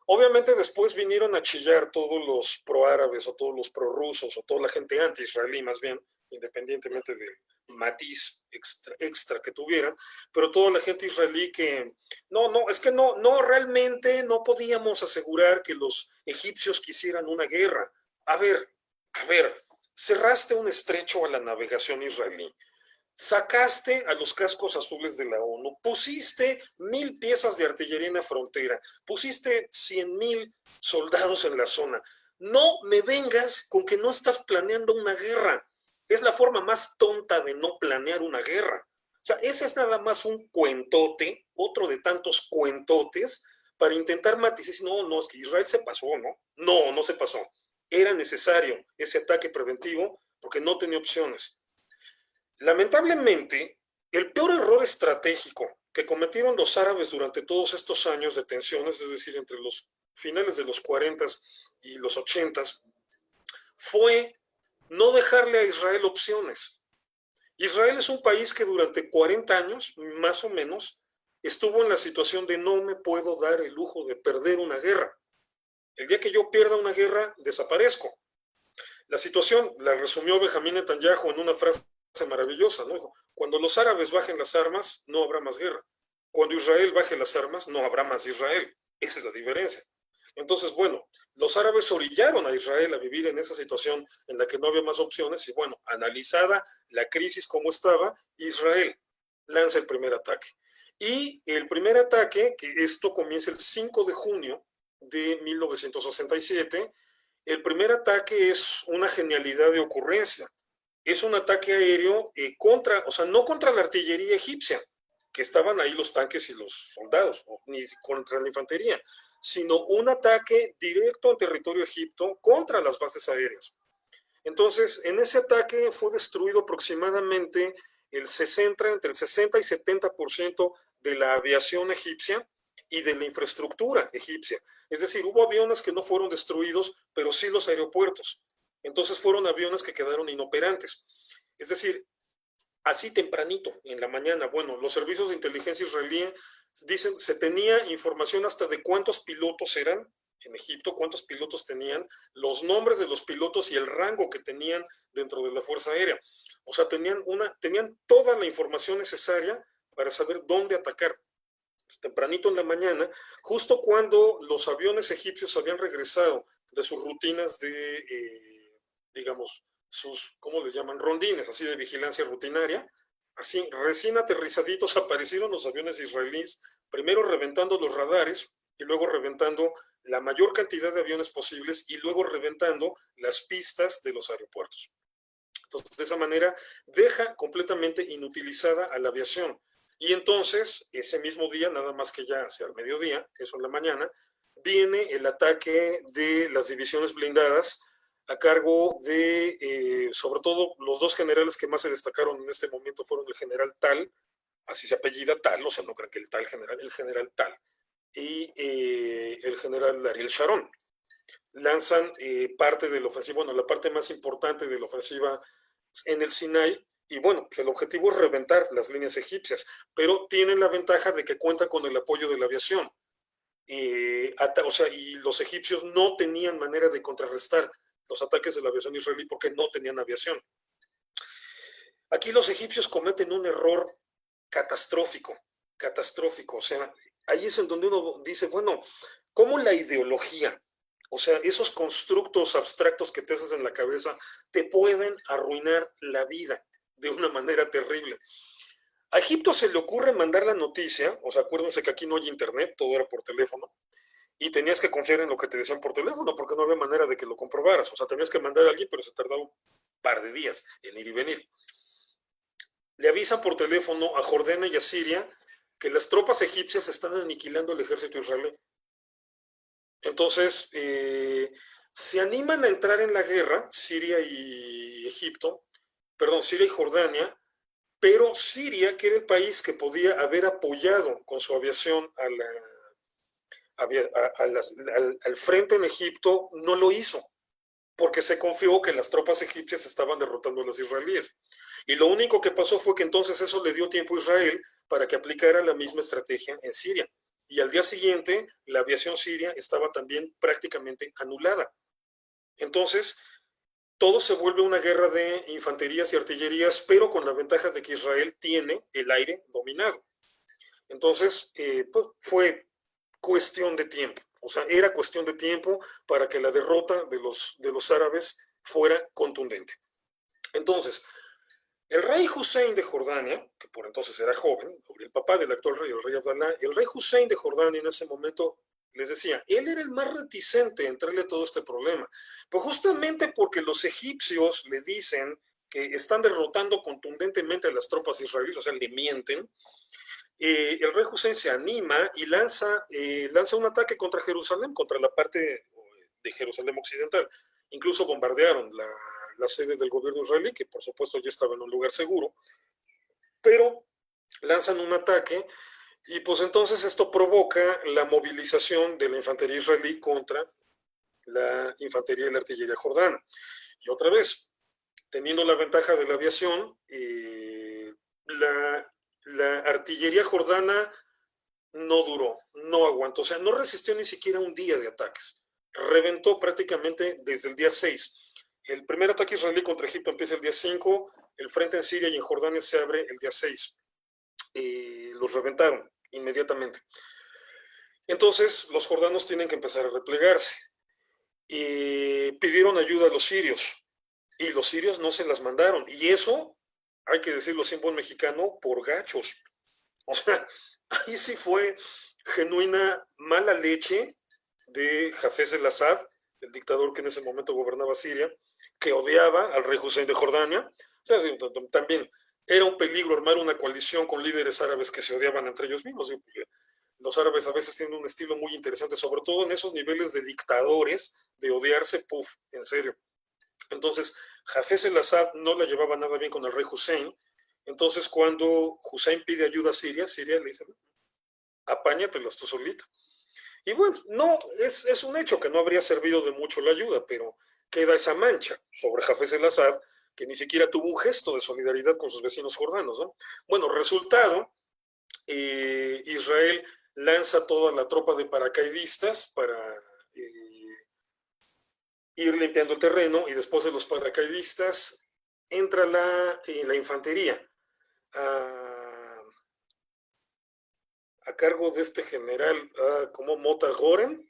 Obviamente después vinieron a chillar todos los pro-árabes o todos los pro-rusos o toda la gente anti-israelí más bien, independientemente del matiz extra que tuvieran, pero toda la gente israelí que No, es que no, realmente no podíamos asegurar que los egipcios quisieran una guerra. A ver, a ver, cerraste un estrecho a la navegación israelí, sacaste a los cascos azules de la ONU, pusiste 1,000 piezas de artillería en la frontera, pusiste 100,000 soldados en la zona. No me vengas con que no estás planeando una guerra. Es la forma más tonta de no planear una guerra. O sea, ese es nada más un cuentote, otro de tantos cuentotes, para intentar matizar. No, es que Israel se pasó, ¿no? No se pasó. Era necesario ese ataque preventivo porque no tenía opciones. Lamentablemente, el peor error estratégico que cometieron los árabes durante todos estos años de tensiones, es decir, entre los finales de los 40 y los 80, fue no dejarle a Israel opciones. Israel es un país que durante 40 años, más o menos, estuvo en la situación de no me puedo dar el lujo de perder una guerra. El día que yo pierda una guerra, desaparezco. La situación la resumió Benjamín Netanyahu en una frase maravillosa, ¿no? Dijo, cuando los árabes bajen las armas, no habrá más guerra. Cuando Israel baje las armas, no habrá más Israel. Esa es la diferencia. Entonces, bueno, los árabes orillaron a Israel a vivir en esa situación en la que no había más opciones y bueno, analizada la crisis como estaba, Israel lanza el primer ataque. Y el primer ataque, que esto comienza el 5 de junio de 1967, el primer ataque es una genialidad de ocurrencia. Es un ataque aéreo o sea, no contra la artillería egipcia, que estaban ahí los tanques y los soldados, ni contra la infantería, sino un ataque directo en territorio egipto contra las bases aéreas. Entonces, en ese ataque fue destruido aproximadamente entre el 60 y 70% de la aviación egipcia y de la infraestructura egipcia. Es decir, hubo aviones que no fueron destruidos, pero sí los aeropuertos. Entonces fueron aviones que quedaron inoperantes. Es decir, así tempranito, en la mañana, bueno, los servicios de inteligencia israelí dicen, se tenía información hasta de cuántos pilotos eran en Egipto, cuántos pilotos tenían, los nombres de los pilotos y el rango que tenían dentro de la Fuerza Aérea. O sea, tenían toda la información necesaria para saber dónde atacar. Tempranito en la mañana, justo cuando los aviones egipcios habían regresado de sus rutinas digamos, ¿cómo les llaman? Rondines, así de vigilancia rutinaria. Así, recién aterrizaditos aparecieron los aviones israelíes, primero reventando los radares y luego reventando la mayor cantidad de aviones posibles y luego reventando las pistas de los aeropuertos. Entonces, de esa manera, deja completamente inutilizada a la aviación. Y entonces, ese mismo día, nada más que ya hacia el mediodía, eso en la mañana, viene el ataque de las divisiones blindadas a cargo de, sobre todo, los dos generales que más se destacaron en este momento fueron el general Tal, así se apellida Tal, o sea, no crean que el general Tal, y el general Ariel Sharon. Lanzan parte de la ofensiva, bueno, la parte más importante de la ofensiva en el Sinai, y bueno, el objetivo es reventar las líneas egipcias, pero tienen la ventaja de que cuentan con el apoyo de la aviación. O sea, y los egipcios no tenían manera de contrarrestar los ataques de la aviación israelí porque no tenían aviación. Aquí los egipcios cometen un error catastrófico, o sea, ahí es en donde uno dice, bueno, ¿cómo la ideología, o sea, esos constructos abstractos que te haces en la cabeza, te pueden arruinar la vida de una manera terrible? A Egipto se le ocurre mandar la noticia, o sea, acuérdense que aquí no hay internet, todo era por teléfono, y tenías que confiar en lo que te decían por teléfono, porque no había manera de que lo comprobaras, o sea, tenías que mandar a alguien, pero se tardaba un par de días en ir y venir. Le avisan por teléfono a Jordania y a Siria que las tropas egipcias están aniquilando el ejército israelí. Entonces, se animan a entrar en la guerra, Siria y Jordania, pero Siria, que era el país que podía haber apoyado con su aviación al frente en Egipto, no lo hizo, porque se confió que las tropas egipcias estaban derrotando a los israelíes. Y lo único que pasó fue que entonces eso le dio tiempo a Israel para que aplicara la misma estrategia en Siria. Y al día siguiente, la aviación siria estaba también prácticamente anulada. Entonces, todo se vuelve una guerra de infanterías y artillerías, pero con la ventaja de que Israel tiene el aire dominado. Entonces, pues fue cuestión de tiempo. O sea, era cuestión de tiempo para que la derrota de los árabes fuera contundente. Entonces, el rey Hussein de Jordania, que por entonces era joven, el papá del actual rey, el rey Abdalá, el rey Hussein de Jordania en ese momento, les decía, él era el más reticente en traerle todo este problema. Pues justamente porque los egipcios le dicen que están derrotando contundentemente a las tropas israelíes, o sea, le mienten, el rey Hussein se anima y lanza un ataque contra Jerusalén, contra la parte de Jerusalén occidental. Incluso bombardearon la sede del gobierno israelí, que por supuesto ya estaba en un lugar seguro, pero lanzan un ataque y pues entonces esto provoca la movilización de la infantería israelí contra la infantería y la artillería jordana. Y otra vez, teniendo la ventaja de la aviación, la artillería jordana no duró, no aguantó, o sea, no resistió ni siquiera un día de ataques. Reventó prácticamente desde el día 6. El primer ataque israelí contra Egipto empieza el día 5, el frente en Siria y en Jordania se abre el día 6. Los reventaron inmediatamente. Entonces, los jordanos tienen que empezar a replegarse. Pidieron ayuda a los sirios y los sirios no se las mandaron. Y eso, hay que decirlo sin buen mexicano, por gachos. O sea, ahí sí fue genuina mala leche de Hafez el-Assad, el dictador que en ese momento gobernaba Siria, que odiaba al rey Hussein de Jordania. O sea, también era un peligro armar una coalición con líderes árabes que se odiaban entre ellos mismos. Los árabes a veces tienen un estilo muy interesante, sobre todo en esos niveles de dictadores, de odiarse, puff, en serio. Entonces, Hafez el-Assad no la llevaba nada bien con el rey Hussein. Entonces, cuando Hussein pide ayuda a Siria, Siria le dice, apáñatelas tú solito. Y bueno, no, es un hecho que no habría servido de mucho la ayuda, pero queda esa mancha sobre Hafez el-Assad, que ni siquiera tuvo un gesto de solidaridad con sus vecinos jordanos, ¿no? Bueno, resultado, Israel lanza toda la tropa de paracaidistas para ir limpiando el terreno y después de los paracaidistas entra la infantería a cargo de este general como Mota Goren,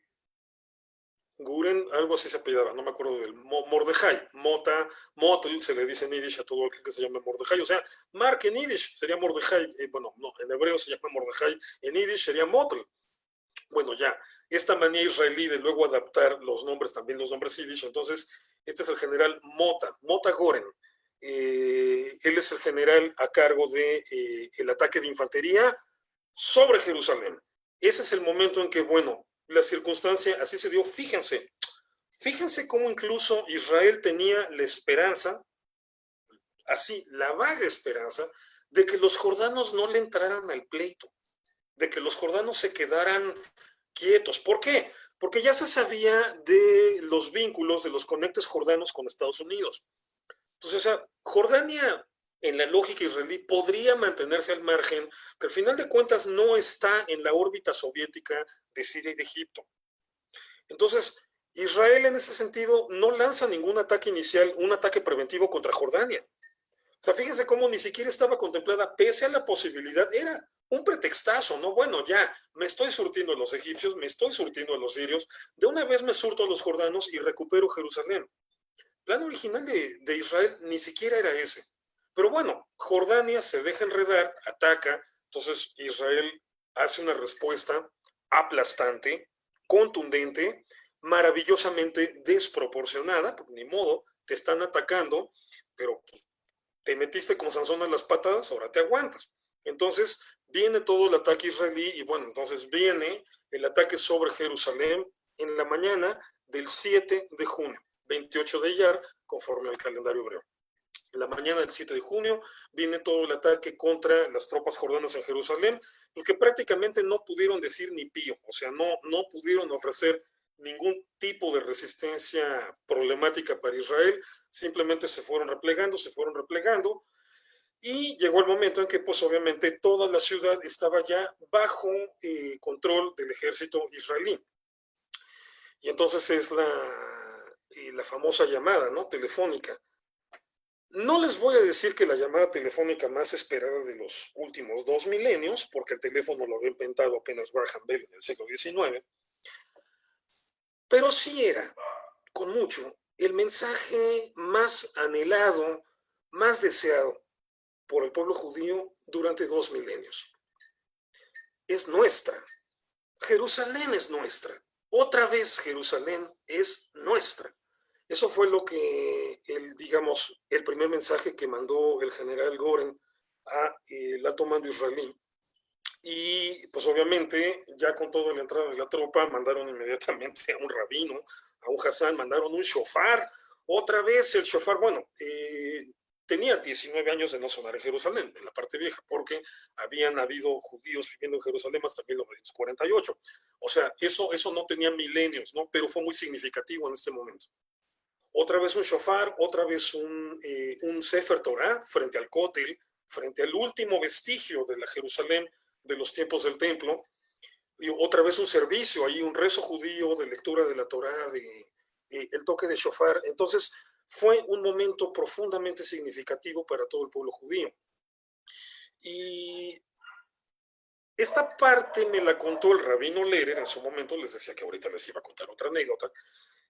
algo así se apellidaba, no me acuerdo del Mordejai, Motl se le dice en Yiddish a todo aquel que se llama Mordejai, o sea, Mark en Yiddish sería Mordejai, bueno, no, en hebreo se llama Mordejai, en Yiddish sería Motl. Bueno, ya, esta manía israelí de luego adaptar los nombres, también los nombres yiddish, entonces, este es el general Mota Goren. Él es el general a cargo de el ataque de infantería sobre Jerusalén. Ese es el momento en que, bueno, la circunstancia así se dio. Fíjense cómo incluso Israel tenía la esperanza, así, la vaga esperanza, de que los jordanos no le entraran al pleito, de que los jordanos se quedaran quietos. ¿Por qué? Porque ya se sabía de los vínculos de los conectes jordanos con Estados Unidos. Entonces, o sea, Jordania, en la lógica israelí, podría mantenerse al margen, pero al final de cuentas no está en la órbita soviética de Siria y de Egipto. Entonces, Israel en ese sentido no lanza ningún ataque inicial, un ataque preventivo contra Jordania. O sea, fíjense cómo ni siquiera estaba contemplada, pese a la posibilidad, era un pretextazo, ¿no? Bueno, ya, me estoy surtiendo a los egipcios, me estoy surtiendo a los sirios, de una vez me surto a los jordanos y recupero Jerusalén. El plan original de Israel ni siquiera era ese. Pero bueno, Jordania se deja enredar, ataca, entonces Israel hace una respuesta aplastante, contundente, maravillosamente desproporcionada, porque ni modo, te están atacando, pero te metiste como Sansón en las patadas, ahora te aguantas. Entonces viene todo el ataque israelí y bueno, entonces viene el ataque sobre Jerusalén en la mañana del 7 de junio, 28 de Iyar, conforme al calendario hebreo. En la mañana del 7 de junio viene todo el ataque contra las tropas jordanas en Jerusalén, porque prácticamente no pudieron decir ni pío, o sea, no pudieron ofrecer ningún tipo de resistencia problemática para Israel, simplemente se fueron replegando, y llegó el momento en que pues obviamente toda la ciudad estaba ya bajo control del ejército israelí. Y entonces es la famosa llamada, ¿no? Telefónica. No les voy a decir que la llamada telefónica más esperada de los últimos 2 milenios, porque el teléfono lo había inventado apenas Graham Bell en el siglo XIX, pero sí era, con mucho, el mensaje más anhelado, más deseado por el pueblo judío durante 2 milenios. Es nuestra. Jerusalén es nuestra. Otra vez Jerusalén es nuestra. Eso fue lo que, digamos, el primer mensaje que mandó el general Goren al alto mando israelí. Y pues obviamente, ya con toda la entrada de la tropa, mandaron inmediatamente a un rabino, a un Hassan, mandaron un shofar. Otra vez el shofar, bueno, tenía 19 años de no sonar en Jerusalén, en la parte vieja, porque habían habido judíos viviendo en Jerusalén hasta 1948. O sea, eso no tenía milenios, ¿no? Pero fue muy significativo en este momento. Otra vez un shofar, otra vez un Sefer Torah frente al Kotel, frente al último vestigio de la Jerusalén de los tiempos del templo, y otra vez un servicio, ahí un rezo judío de lectura de la Torah, el toque de shofar. Entonces fue un momento profundamente significativo para todo el pueblo judío. Y esta parte me la contó el rabino Lerer en su momento, les decía que ahorita les iba a contar otra anécdota.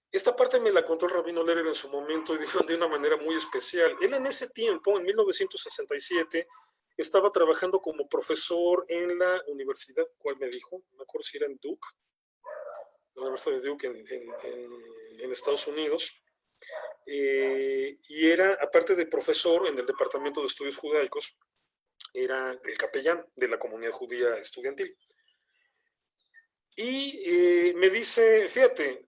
Esta parte me la contó el rabino Lerer en su momento de una manera muy especial. Él en ese tiempo, en 1967, estaba trabajando como profesor en la universidad, ¿cuál me dijo? No me acuerdo si era en Duke, la Universidad de Duke en Estados Unidos. Y era, aparte de profesor en el Departamento de Estudios Judaicos, era el capellán de la comunidad judía estudiantil. Y me dice, fíjate,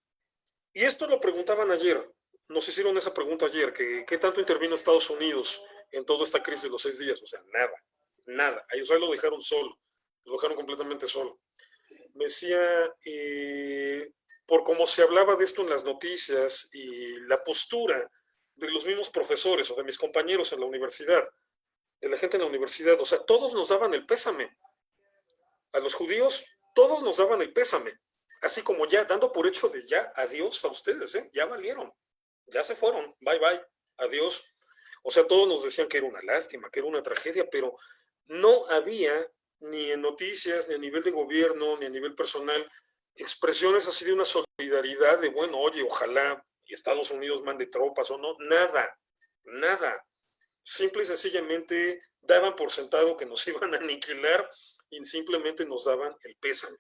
y esto lo preguntaban ayer, nos hicieron esa pregunta ayer, que ¿qué tanto intervino Estados Unidos en toda esta crisis de los 6 días? O sea, nada. A Israel lo dejaron solo, lo dejaron completamente solo. Me decía, por cómo se hablaba de esto en las noticias y la postura de los mismos profesores o de mis compañeros en la universidad, de la gente en la universidad, o sea, todos nos daban el pésame. A los judíos, todos nos daban el pésame. Así como ya dando por hecho de ya, adiós a ustedes, ya valieron, ya se fueron, bye, adiós. O sea, todos nos decían que era una lástima, que era una tragedia, pero no había ni en noticias, ni a nivel de gobierno, ni a nivel personal, expresiones así de una solidaridad de, bueno, oye, ojalá Estados Unidos mande tropas o no, nada. Simple y sencillamente daban por sentado que nos iban a aniquilar y simplemente nos daban el pésame.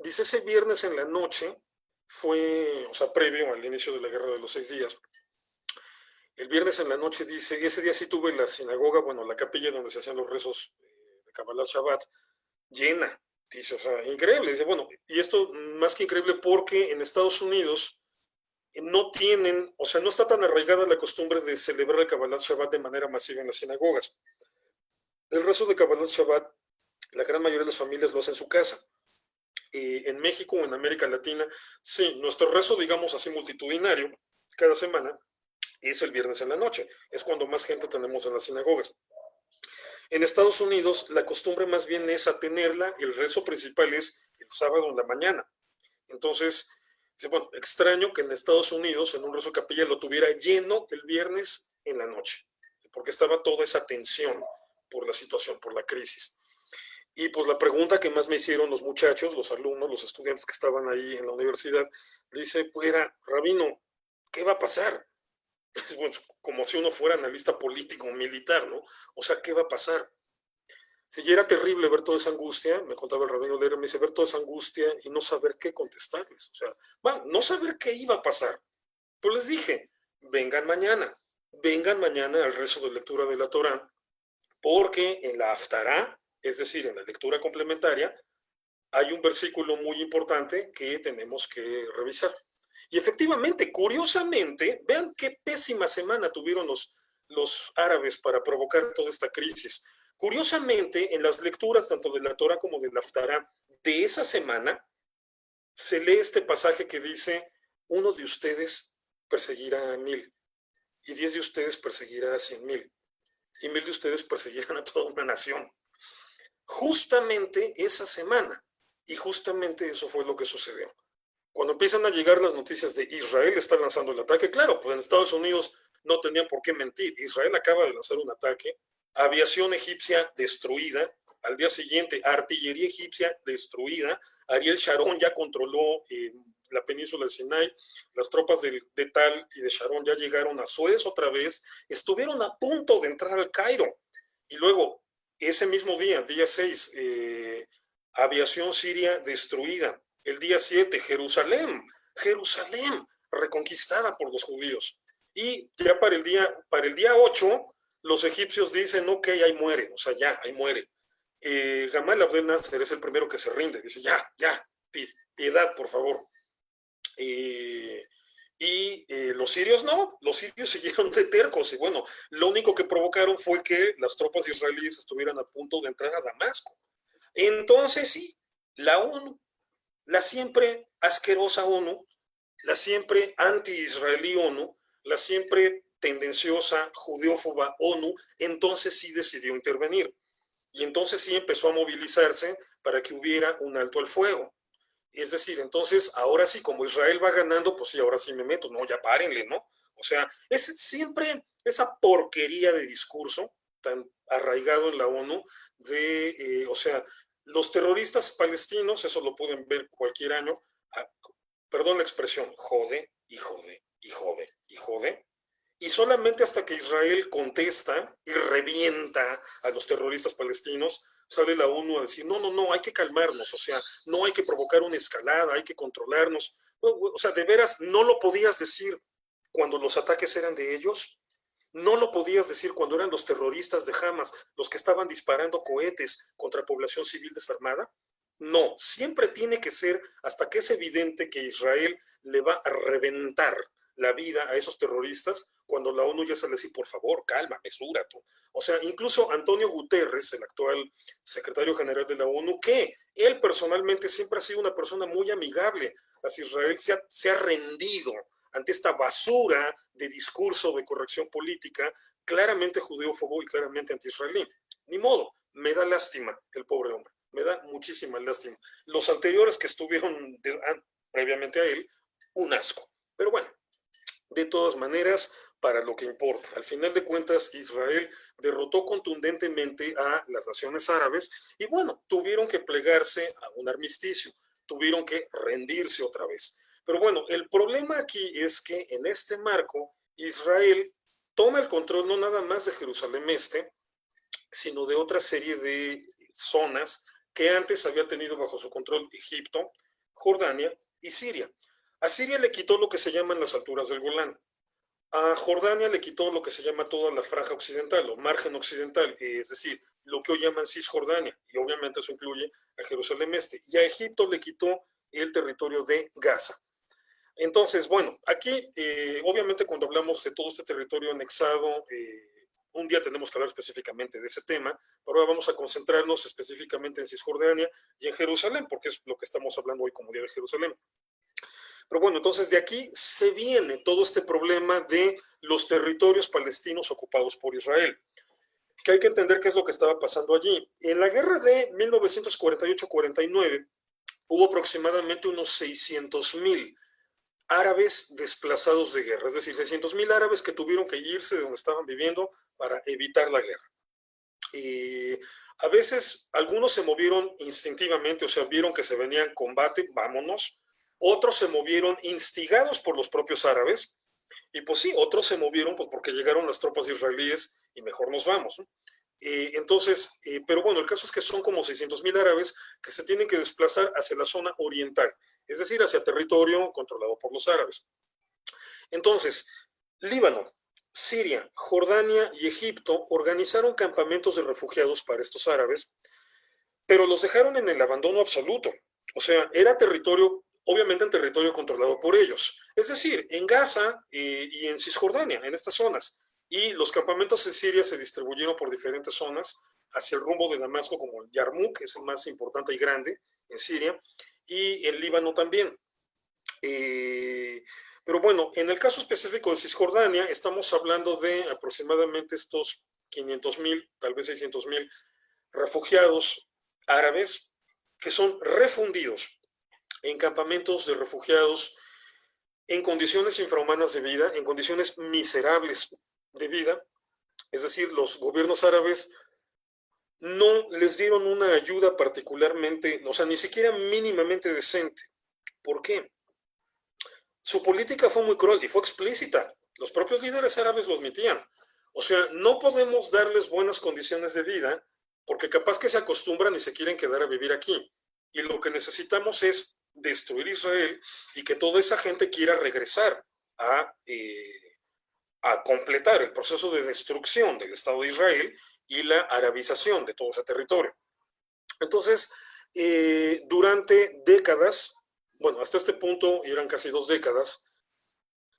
Dice, ese viernes en la noche fue, o sea, previo al inicio de la Guerra de los 6 días, el viernes en la noche dice, ese día sí tuve la sinagoga, bueno, la capilla donde se hacían los rezos de Kabbalat Shabbat, llena, dice, o sea, increíble, dice, bueno, y esto más que increíble porque en Estados Unidos no tienen, o sea, no está tan arraigada la costumbre de celebrar el Kabbalat Shabbat de manera masiva en las sinagogas. El rezo de Kabbalat Shabbat, la gran mayoría de las familias lo hacen en su casa. En México o en América Latina, sí, nuestro rezo, digamos así, multitudinario, cada semana, es el viernes en la noche. Es cuando más gente tenemos en las sinagogas. En Estados Unidos, la costumbre más bien es a tenerla, el rezo principal es el sábado en la mañana. Entonces, bueno, extraño que en Estados Unidos, en un rezo de capilla, lo tuviera lleno el viernes en la noche, porque estaba toda esa tensión por la situación, por la crisis. Y pues la pregunta que más me hicieron los muchachos, los alumnos, los estudiantes que estaban ahí en la universidad, dice, pues era, rabino, ¿qué va a pasar? Bueno, como si uno fuera analista político o militar, ¿no? O sea, ¿qué va a pasar? Si ya era terrible ver toda esa angustia, me contaba el rabino Lera, me dice, ver toda esa angustia y no saber qué contestarles. O sea, bueno, no saber qué iba a pasar. Pues les dije, vengan mañana al rezo de lectura de la Torá, porque en la Haftará, es decir, en la lectura complementaria, hay un versículo muy importante que tenemos que revisar. Y efectivamente, curiosamente, vean qué pésima semana tuvieron los árabes para provocar toda esta crisis. Curiosamente, en las lecturas tanto de la Torah como de la Haftará de esa semana, se lee este pasaje que dice, uno de ustedes perseguirá a 1000, y 10 de ustedes perseguirá a 100,000, y 1000 de ustedes perseguirán a toda una nación. Justamente esa semana, y justamente eso fue lo que sucedió. Cuando empiezan a llegar las noticias de Israel está lanzando el ataque, claro, pues en Estados Unidos no tenían por qué mentir. Israel acaba de lanzar un ataque, aviación egipcia destruida, al día siguiente artillería egipcia destruida, Ariel Sharon ya controló la península de Sinai, las tropas de Tal y de Sharon ya llegaron a Suez otra vez, estuvieron a punto de entrar al Cairo, y luego ese mismo día, día 6, aviación siria destruida, el día 7, Jerusalén reconquistada por los judíos. Y ya para el día 8, los egipcios dicen, ok, ahí muere, o sea, ya, ahí muere. Gamal Abdel Nasser es el primero que se rinde, dice, ya, piedad, por favor. Los sirios no, los sirios siguieron de tercos, y bueno, lo único que provocaron fue que las tropas israelíes estuvieran a punto de entrar a Damasco. Entonces sí, la ONU, la siempre asquerosa ONU, la siempre anti-israelí ONU, la siempre tendenciosa judeófoba ONU, entonces sí decidió intervenir. Y entonces sí empezó a movilizarse para que hubiera un alto al fuego. Es decir, entonces, ahora sí, como Israel va ganando, pues sí, ahora sí me meto. No, ya párenle, ¿no? O sea, es siempre esa porquería de discurso tan arraigado en la ONU o sea, los terroristas palestinos, eso lo pueden ver cualquier año, perdón la expresión, jode y jode y jode y jode. Y solamente hasta que Israel contesta y revienta a los terroristas palestinos, sale la ONU a decir, no, hay que calmarnos, o sea, no hay que provocar una escalada, hay que controlarnos. O sea, de veras, no lo podías decir cuando los ataques eran de ellos, no lo podías decir cuando eran los terroristas de Hamas, los que estaban disparando cohetes contra población civil desarmada. No, siempre tiene que ser hasta que es evidente que Israel le va a reventar la vida a esos terroristas, cuando la ONU ya sale a decir, por favor, calma, mesura tú. O sea, incluso Antonio Guterres, el actual secretario general de la ONU, que él personalmente siempre ha sido una persona muy amigable hacia Israel, se ha rendido ante esta basura de discurso de corrección política, claramente judeófobo y claramente anti-israelí. Ni modo, me da lástima el pobre hombre, me da muchísima lástima. Los anteriores que estuvieron previamente a él, un asco. Pero bueno, de todas maneras, para lo que importa. Al final de cuentas, Israel derrotó contundentemente a las naciones árabes y bueno, tuvieron que plegarse a un armisticio, tuvieron que rendirse otra vez. Pero bueno, el problema aquí es que en este marco, Israel toma el control no nada más de Jerusalén Este, sino de otra serie de zonas que antes había tenido bajo su control Egipto, Jordania y Siria. A Siria le quitó lo que se llaman las alturas del Golán. A Jordania le quitó lo que se llama toda la franja occidental o margen occidental, es decir, lo que hoy llaman Cisjordania, y obviamente eso incluye a Jerusalén Este. Y a Egipto le quitó el territorio de Gaza. Entonces, bueno, aquí obviamente cuando hablamos de todo este territorio anexado, un día tenemos que hablar específicamente de ese tema, pero ahora vamos a concentrarnos específicamente en Cisjordania y en Jerusalén, porque es lo que estamos hablando hoy como Día de Jerusalén. Pero bueno, entonces de aquí se viene todo este problema de los territorios palestinos ocupados por Israel, que hay que entender qué es lo que estaba pasando allí. En la guerra de 1948-49 hubo aproximadamente unos 600,000 árabes desplazados de guerra, es decir, 600,000 árabes que tuvieron que irse de donde estaban viviendo para evitar la guerra. Y a veces algunos se movieron instintivamente, o sea, vieron que se venía en combate, vámonos. Otros se movieron instigados por los propios árabes, y pues sí, otros se movieron pues porque llegaron las tropas israelíes y mejor nos vamos, ¿no? Entonces, pero bueno, el caso es que son como 600,000 árabes que se tienen que desplazar hacia la zona oriental, es decir, hacia territorio controlado por los árabes. Entonces, Líbano, Siria, Jordania y Egipto organizaron campamentos de refugiados para estos árabes, pero los dejaron en el abandono absoluto. O sea, era territorio, obviamente en territorio controlado por ellos. Es decir, en Gaza y en Cisjordania, en estas zonas. Y los campamentos en Siria se distribuyeron por diferentes zonas hacia el rumbo de Damasco, como el Yarmouk, que es el más importante y grande en Siria, y el Líbano también. Pero bueno, en el caso específico de Cisjordania, estamos hablando de aproximadamente estos 500,000, tal vez 600,000 refugiados árabes que son refundidos en campamentos de refugiados en condiciones infrahumanas de vida, en condiciones miserables de vida. Es decir, los gobiernos árabes no les dieron una ayuda particularmente, o sea, ni siquiera mínimamente decente. ¿Por qué? Su política fue muy cruel y fue explícita. Los propios líderes árabes lo admitían. O sea, no podemos darles buenas condiciones de vida porque capaz que se acostumbran y se quieren quedar a vivir aquí. Y lo que necesitamos es destruir Israel y que toda esa gente quiera regresar a, a completar el proceso de destrucción del Estado de Israel y la arabización de todo ese territorio. Entonces, durante décadas, bueno, hasta este punto, y eran casi 2 décadas,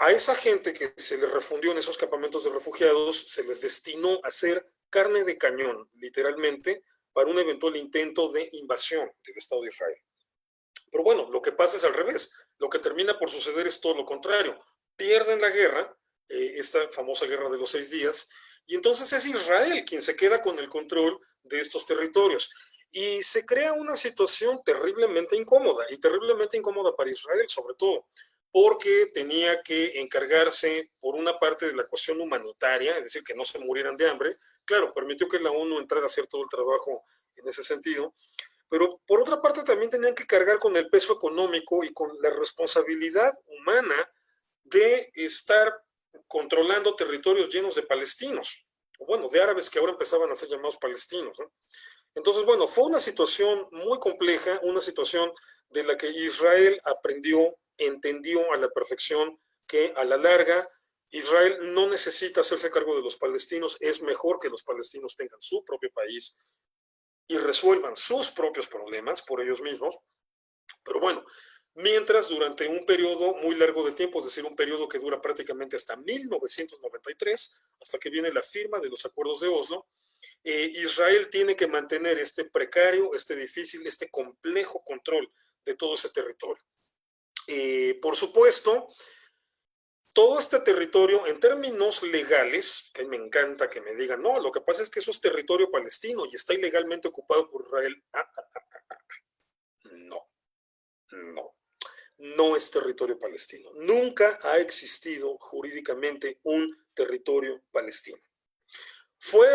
a esa gente que se les refundió en esos campamentos de refugiados, se les destinó a ser carne de cañón, literalmente, para un eventual intento de invasión del Estado de Israel. Pero bueno, lo que pasa es al revés. Lo que termina por suceder es todo lo contrario. Pierden la guerra, esta famosa guerra de los 6 días, y entonces es Israel quien se queda con el control de estos territorios. Y se crea una situación terriblemente incómoda, y terriblemente incómoda para Israel, sobre todo, porque tenía que encargarse, por una parte, de la cuestión humanitaria, es decir, que no se murieran de hambre. Claro, permitió que la ONU entrara a hacer todo el trabajo en ese sentido, pero por otra parte también tenían que cargar con el peso económico y con la responsabilidad humana de estar controlando territorios llenos de palestinos, o bueno, de árabes que ahora empezaban a ser llamados palestinos, ¿no? Entonces, bueno, fue una situación muy compleja, una situación de la que Israel aprendió, entendió a la perfección que a la larga Israel no necesita hacerse cargo de los palestinos, es mejor que los palestinos tengan su propio país y resuelvan sus propios problemas por ellos mismos. Pero bueno, mientras durante un periodo muy largo de tiempo, es decir, un periodo que dura prácticamente hasta 1993, hasta que viene la firma de los acuerdos de Oslo, Israel tiene que mantener este precario, este difícil, este complejo control de todo ese territorio. Por supuesto, todo este territorio, en términos legales, que me encanta que me digan, no, lo que pasa es que eso es territorio palestino y está ilegalmente ocupado por Israel. No, no, no es territorio palestino. Nunca ha existido jurídicamente un territorio palestino. Fue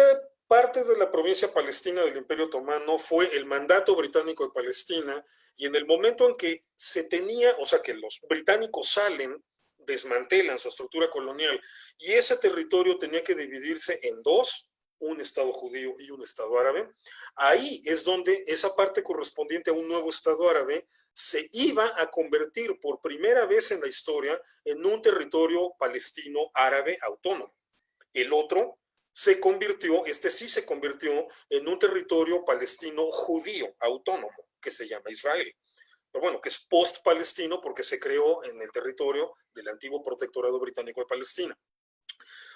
parte de la provincia palestina del Imperio Otomano, fue el mandato británico de Palestina, y en el momento en que se tenía, o sea, que los británicos salen, desmantelan su estructura colonial, y ese territorio tenía que dividirse en dos, un Estado judío y un Estado árabe, ahí es donde esa parte correspondiente a un nuevo Estado árabe se iba a convertir por primera vez en la historia en un territorio palestino árabe autónomo. El otro se convirtió, este sí se convirtió en un territorio palestino judío autónomo, que se llama Israel. Pero bueno, que es post-palestino porque se creó en el territorio del antiguo protectorado británico de Palestina.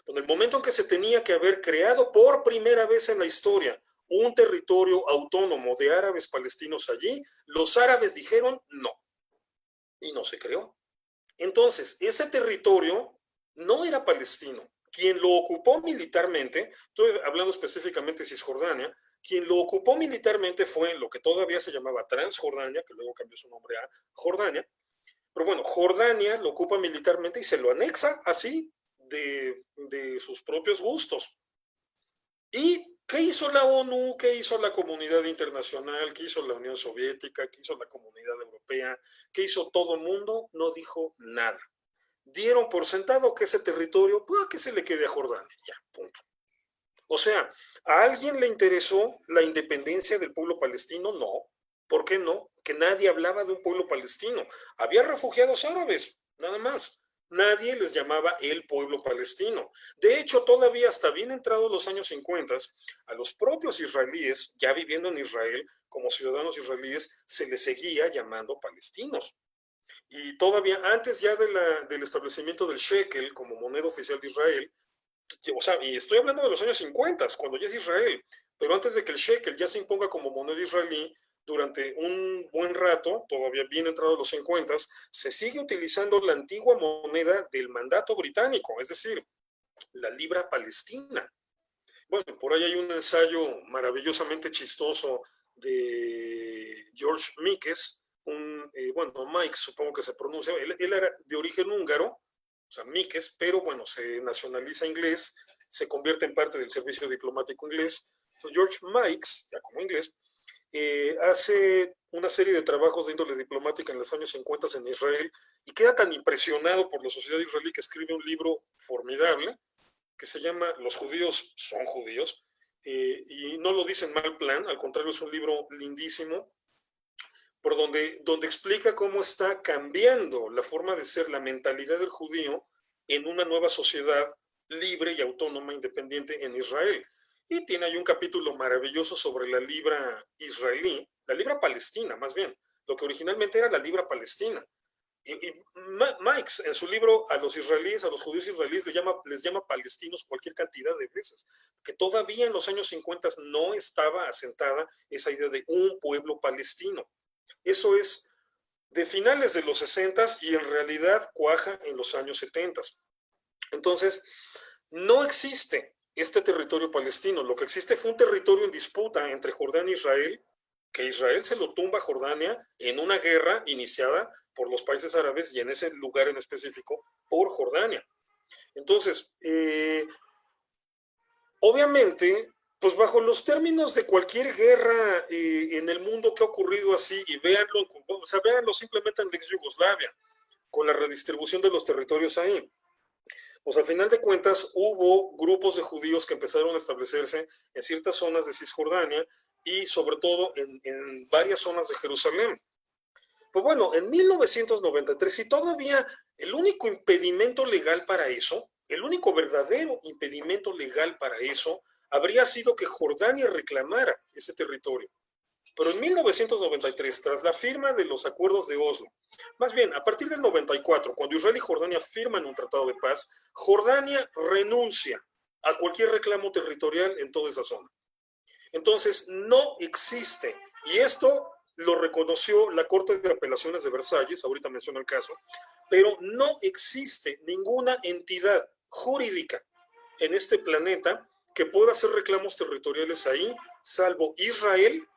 En el momento en que se tenía que haber creado por primera vez en la historia un territorio autónomo de árabes palestinos allí, los árabes dijeron no, y no se creó. Entonces, ese territorio no era palestino. Quien lo ocupó militarmente, estoy hablando específicamente de Cisjordania, quien lo ocupó militarmente fue lo que todavía se llamaba Transjordania, que luego cambió su nombre a Jordania. Pero bueno, Jordania lo ocupa militarmente y se lo anexa así de sus propios gustos. ¿Y qué hizo la ONU? ¿Qué hizo la comunidad internacional? ¿Qué hizo la Unión Soviética? ¿Qué hizo la comunidad europea? ¿Qué hizo todo el mundo? No dijo nada. Dieron por sentado que ese territorio, pues, que se le quede a Jordania, ya, punto. O sea, ¿a alguien le interesó la independencia del pueblo palestino? No. ¿Por qué no? Que nadie hablaba de un pueblo palestino. Había refugiados árabes, nada más. Nadie les llamaba el pueblo palestino. De hecho, todavía hasta bien entrados los años 50, a los propios israelíes, ya viviendo en Israel, como ciudadanos israelíes, se les seguía llamando palestinos. Y todavía antes ya del establecimiento del shekel como moneda oficial de Israel, o sea, y estoy hablando de los años 50, cuando ya es Israel, pero antes de que el shekel ya se imponga como moneda israelí, durante un buen rato, todavía bien entrado los 50, se sigue utilizando la antigua moneda del mandato británico, es decir, la libra palestina. Bueno, por ahí hay un ensayo maravillosamente chistoso de George Mikes, un bueno, Mike, supongo que se pronuncia, él era de origen húngaro, o sea, Mikes, pero bueno, se nacionaliza inglés, se convierte en parte del servicio diplomático inglés. Entonces, George Mikes, ya como inglés, hace una serie de trabajos de índole diplomática en los años 50 en Israel y queda tan impresionado por la sociedad israelí que escribe un libro formidable que se llama Los judíos son judíos, y no lo dice en mal plan, al contrario, es un libro lindísimo, por donde explica cómo está cambiando la forma de ser, la mentalidad del judío en una nueva sociedad libre y autónoma, independiente en Israel. Y tiene ahí un capítulo maravilloso sobre la libra israelí, la libra palestina, más bien, lo que originalmente era la libra palestina. Y Mike, en su libro, a los israelíes, a los judíos israelíes, les llama palestinos cualquier cantidad de veces, que todavía en los años 50 no estaba asentada esa idea de un pueblo palestino. Eso es de finales de los 60 y en realidad cuaja en los años 70. Entonces, no existe este territorio palestino. Lo que existe fue un territorio en disputa entre Jordania e Israel, que Israel se lo tumba a Jordania en una guerra iniciada por los países árabes y en ese lugar en específico por Jordania. Entonces, obviamente, pues bajo los términos de cualquier guerra en el mundo que ha ocurrido así, y véanlo, o sea, véanlo simplemente en la ex Yugoslavia, con la redistribución de los territorios ahí. Pues al final de cuentas hubo grupos de judíos que empezaron a establecerse en ciertas zonas de Cisjordania y sobre todo en varias zonas de Jerusalén. Pues bueno, en 1993, y todavía el único impedimento legal para eso, el único verdadero impedimento legal para eso, habría sido que Jordania reclamara ese territorio. Pero en 1993, tras la firma de los acuerdos de Oslo, más bien, a partir del 94, cuando Israel y Jordania firman un tratado de paz, Jordania renuncia a cualquier reclamo territorial en toda esa zona. Entonces, no existe, y esto lo reconoció la Corte de Apelaciones de Versalles, ahorita menciono el caso, pero no existe ninguna entidad jurídica en este planeta que pueda hacer reclamos territoriales ahí, salvo Israel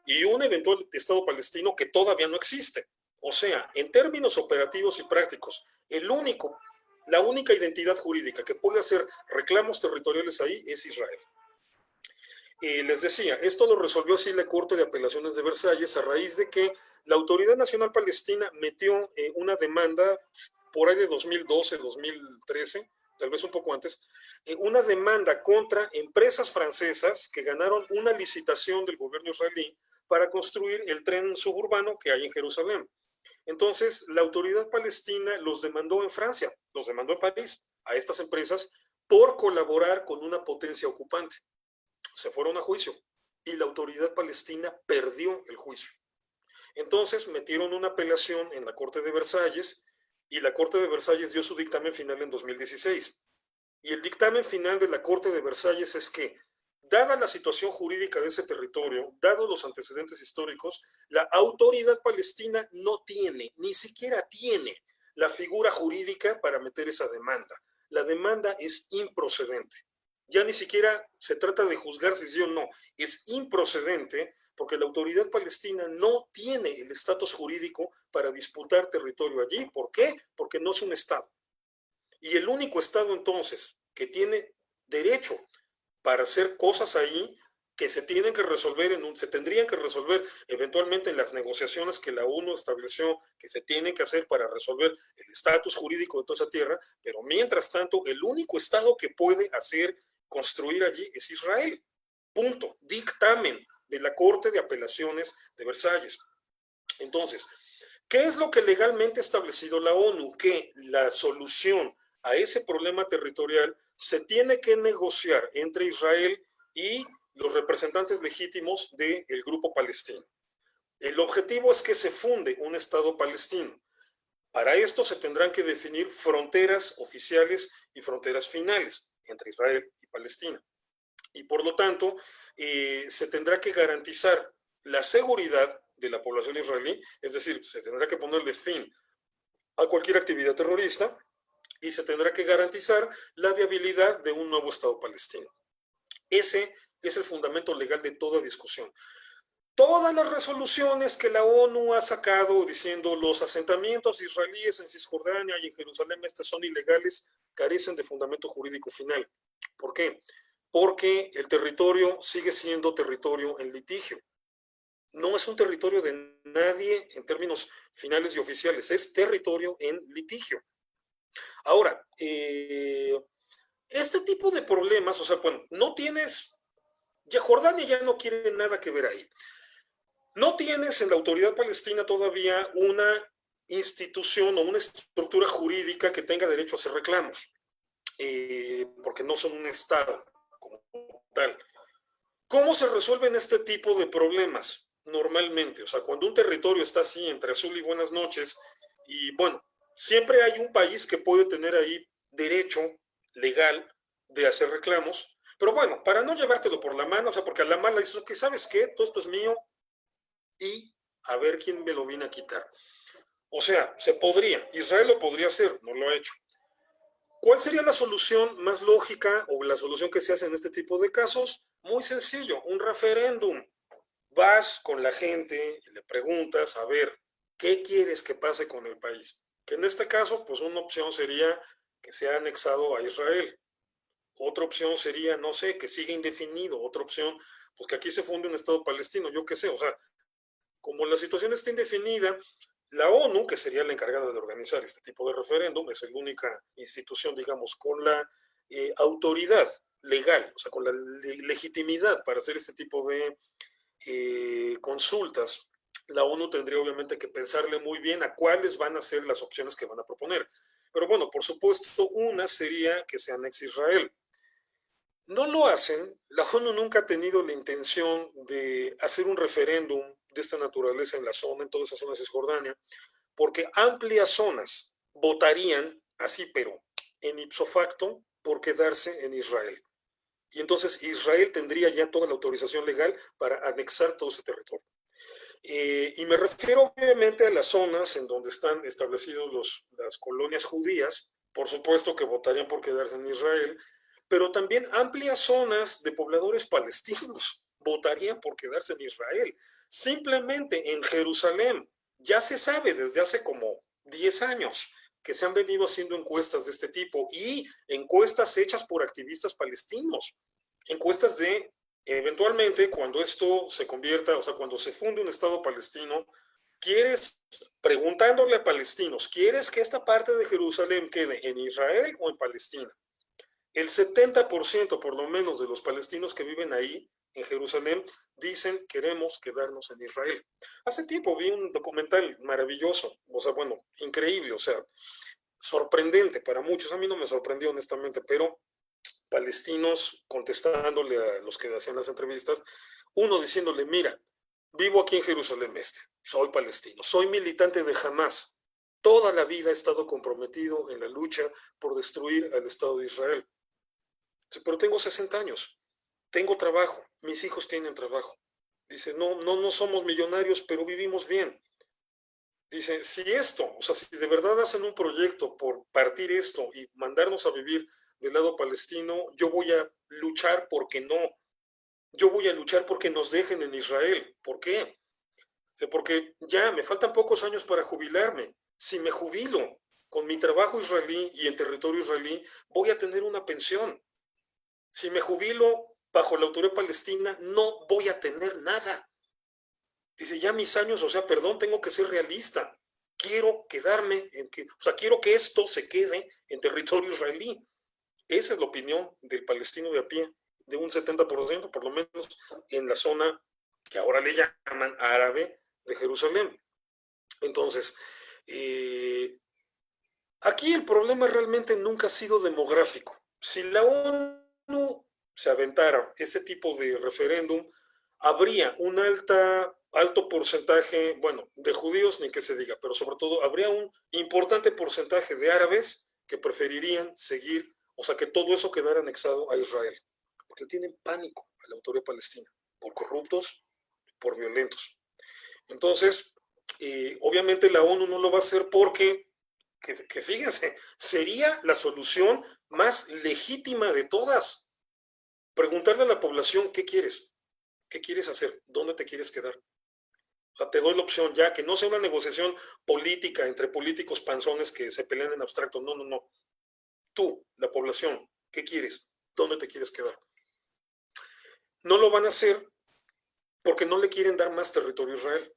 y un eventual Estado palestino que todavía no existe. O sea, en términos operativos y prácticos, la única identidad jurídica que puede hacer reclamos territoriales ahí es Israel. Les decía, esto lo resolvió así la Corte de Apelaciones de Versalles a raíz de que la Autoridad Nacional Palestina metió una demanda por ahí de 2012, 2013, tal vez un poco antes, una demanda contra empresas francesas que ganaron una licitación del gobierno israelí para construir el tren suburbano que hay en Jerusalén. Entonces, la autoridad palestina los demandó en Francia, los demandó en París a estas empresas por colaborar con una potencia ocupante. Se fueron a juicio y la autoridad palestina perdió el juicio. Entonces, metieron una apelación en la Corte de Versalles y la Corte de Versalles dio su dictamen final en 2016. Y el dictamen final de la Corte de Versalles es que, dada la situación jurídica de ese territorio, dados los antecedentes históricos, la autoridad palestina no tiene, ni siquiera tiene la figura jurídica para meter esa demanda. La demanda es improcedente. Ya ni siquiera se trata de juzgar si sí o no, es improcedente porque la autoridad palestina no tiene el estatus jurídico para disputar territorio allí. ¿Por qué? Porque no es un Estado. Y el único Estado entonces que tiene derecho para hacer cosas ahí que se tienen que resolver se tendrían que resolver eventualmente en las negociaciones que la ONU estableció que se tienen que hacer para resolver el estatus jurídico de toda esa tierra, pero mientras tanto el único Estado que puede construir allí es Israel. Punto. Dictamen de la Corte de Apelaciones de Versalles. Entonces, ¿qué es lo que legalmente ha establecido la ONU? Que la solución a ese problema territorial se tiene que negociar entre Israel y los representantes legítimos del grupo palestino. El objetivo es que se funde un Estado palestino. Para esto se tendrán que definir fronteras oficiales y fronteras finales entre Israel y Palestina. Y por lo tanto, se tendrá que garantizar la seguridad de la población israelí, es decir, se tendrá que ponerle fin a cualquier actividad terrorista y se tendrá que garantizar la viabilidad de un nuevo Estado palestino. Ese es el fundamento legal de toda discusión. todas las resoluciones que la ONU ha sacado diciendo los asentamientos israelíes en Cisjordania y en Jerusalén Este son ilegales, carecen de fundamento jurídico final. ¿Por qué? Porque el territorio sigue siendo territorio en litigio. No es un territorio de nadie en términos finales y oficiales, es territorio en litigio. Ahora, este tipo de problemas, o sea, bueno, no tienes, ya Jordania ya no quiere nada que ver ahí. No tienes en la autoridad palestina todavía una institución o una estructura jurídica que tenga derecho a hacer reclamos, porque no son un Estado como tal. ¿Cómo se resuelven este tipo de problemas? Normalmente, o sea, cuando un territorio está así entre azul y buenas noches, y bueno, siempre hay un país que puede tener ahí derecho legal de hacer reclamos, pero bueno, para no llevártelo por la mano, o sea, porque a la mala dices, ok, ¿sabes qué? Todo esto es mío y a ver quién me lo viene a quitar. O sea, se podría, Israel lo podría hacer, no lo ha hecho. ¿Cuál sería la solución más lógica o la solución que se hace en este tipo de casos? Muy sencillo, un referéndum. Vas con la gente y le preguntas, a ver, ¿qué quieres que pase con el país? Que en este caso, pues una opción sería que sea anexado a Israel. Otra opción sería, no sé, que siga indefinido. Otra opción, pues que aquí se funde un Estado palestino, yo qué sé. O sea, como la situación está indefinida, la ONU, que sería la encargada de organizar este tipo de referéndum, es la única institución, digamos, con la autoridad legal, o sea, con la legitimidad para hacer este tipo de consultas. La ONU tendría obviamente que pensarle muy bien a cuáles van a ser las opciones que van a proponer. Pero bueno, por supuesto, una sería que se anexe Israel. No lo hacen, la ONU nunca ha tenido la intención de hacer un referéndum de esta naturaleza en la zona, en toda esa zona de Cisjordania, porque amplias zonas votarían así, pero en ipso facto, por quedarse en Israel. Y entonces Israel tendría ya toda la autorización legal para anexar todo ese territorio. Y me refiero obviamente a las zonas en donde están establecidas las colonias judías, por supuesto que votarían por quedarse en Israel, pero también amplias zonas de pobladores palestinos votarían por quedarse en Israel. Simplemente en Jerusalén ya se sabe desde hace como 10 años que se han venido haciendo encuestas de este tipo y encuestas hechas por activistas palestinos, encuestas de eventualmente cuando esto se convierta, o sea, cuando se funde un Estado palestino, ¿quieres, preguntándole a palestinos, ¿quieres que esta parte de Jerusalén quede en Israel o en Palestina? El 70% por lo menos de los palestinos que viven ahí, en Jerusalén, dicen queremos quedarnos en Israel. Hace tiempo vi un documental maravilloso, o sea, bueno, increíble, o sea, sorprendente para muchos. A mí no me sorprendió honestamente, pero palestinos contestándole a los que hacían las entrevistas, uno diciéndole, mira, vivo aquí en Jerusalén Este, soy palestino, soy militante de Hamas, toda la vida he estado comprometido en la lucha por destruir al Estado de Israel, pero tengo 60 años, tengo trabajo, mis hijos tienen trabajo. Dice, no somos millonarios, pero vivimos bien. Dice, si esto, o sea, si de verdad hacen un proyecto por partir esto y mandarnos a vivir del lado palestino, yo voy a luchar porque no. Yo voy a luchar porque nos dejen en Israel. ¿Por qué? O sea, porque ya me faltan pocos años para jubilarme. Si me jubilo con mi trabajo israelí y en territorio israelí, voy a tener una pensión. Si me jubilo bajo la autoridad palestina, no voy a tener nada. Dice, ya mis años, o sea, perdón, tengo que ser realista. Quiero quedarme, o sea, quiero que esto se quede en territorio israelí. Esa es la opinión del palestino de a pie, de un 70% por lo menos en la zona que ahora le llaman árabe de Jerusalén. Entonces, aquí el problema realmente nunca ha sido demográfico. Si la ONU se aventara ese tipo de referéndum, habría un alto porcentaje, bueno, de judíos ni que se diga, pero sobre todo habría un importante porcentaje de árabes que preferirían seguir, o sea, que todo eso quedara anexado a Israel, porque tienen pánico a la autoridad palestina, por corruptos, por violentos. Entonces, obviamente la ONU no lo va a hacer porque que fíjense, sería la solución más legítima de todas. Preguntarle a la población, ¿qué quieres? ¿Qué quieres hacer? ¿Dónde te quieres quedar? O sea, te doy la opción ya, que no sea una negociación política entre políticos panzones que se pelean en abstracto. No, no, no. Tú, la población, ¿qué quieres? ¿Dónde te quieres quedar? No lo van a hacer porque no le quieren dar más territorio a Israel,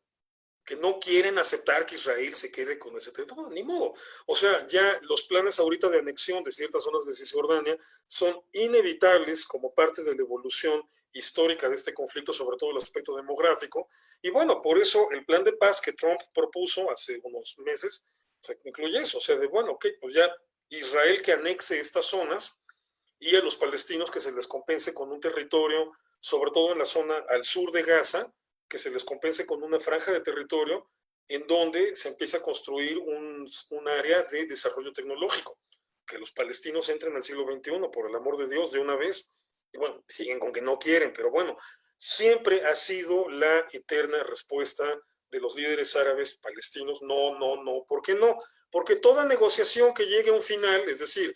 que no quieren aceptar que Israel se quede con ese territorio. No, ni modo. O sea, ya los planes ahorita de anexión de ciertas zonas de Cisjordania son inevitables como parte de la evolución histórica de este conflicto, sobre todo el aspecto demográfico. Y bueno, por eso el plan de paz que Trump propuso hace unos meses, o sea, incluye eso, o sea, de bueno, ok, pues ya Israel que anexe estas zonas y a los palestinos que se les compense con un territorio, sobre todo en la zona al sur de Gaza, que se les compense con una franja de territorio en donde se empieza a construir un área de desarrollo tecnológico, que los palestinos entren al siglo XXI, por el amor de Dios, de una vez. Y bueno, siguen con que no quieren, pero bueno, siempre ha sido la eterna respuesta de los líderes árabes palestinos, no, no, no, ¿por qué no? Porque toda negociación que llegue a un final, es decir,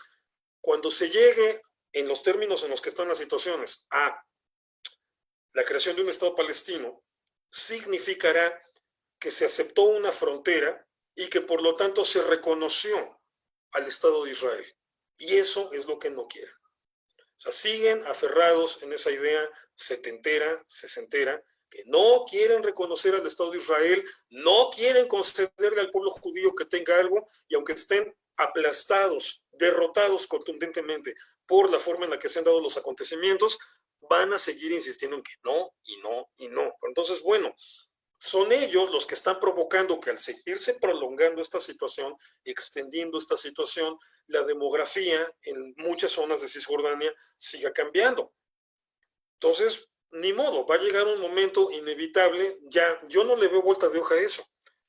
cuando se llegue en los términos en los que están las situaciones a la creación de un Estado palestino, significará que se aceptó una frontera y que por lo tanto se reconoció al Estado de Israel. Y eso es lo que no quieren. O sea, siguen aferrados en esa idea setentera, sesentera, que no quieren reconocer al Estado de Israel, no quieren concederle al pueblo judío que tenga algo, y aunque estén aplastados, derrotados contundentemente por la forma en la que se han dado los acontecimientos, van a seguir insistiendo en que no, y no, y no. Entonces, bueno, son ellos los que están provocando que al seguirse prolongando esta situación, extendiendo esta situación, la demografía en muchas zonas de Cisjordania siga cambiando. Entonces, ni modo, va a llegar un momento inevitable, ya yo no le veo vuelta de hoja a eso,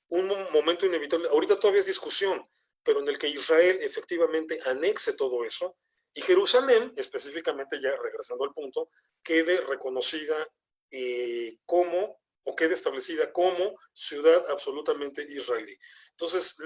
un momento inevitable, ahorita todavía es discusión, pero en el que Israel efectivamente anexe todo eso y Jerusalén, específicamente ya regresando al punto, quede reconocida como o quede establecida como ciudad absolutamente israelí. Entonces,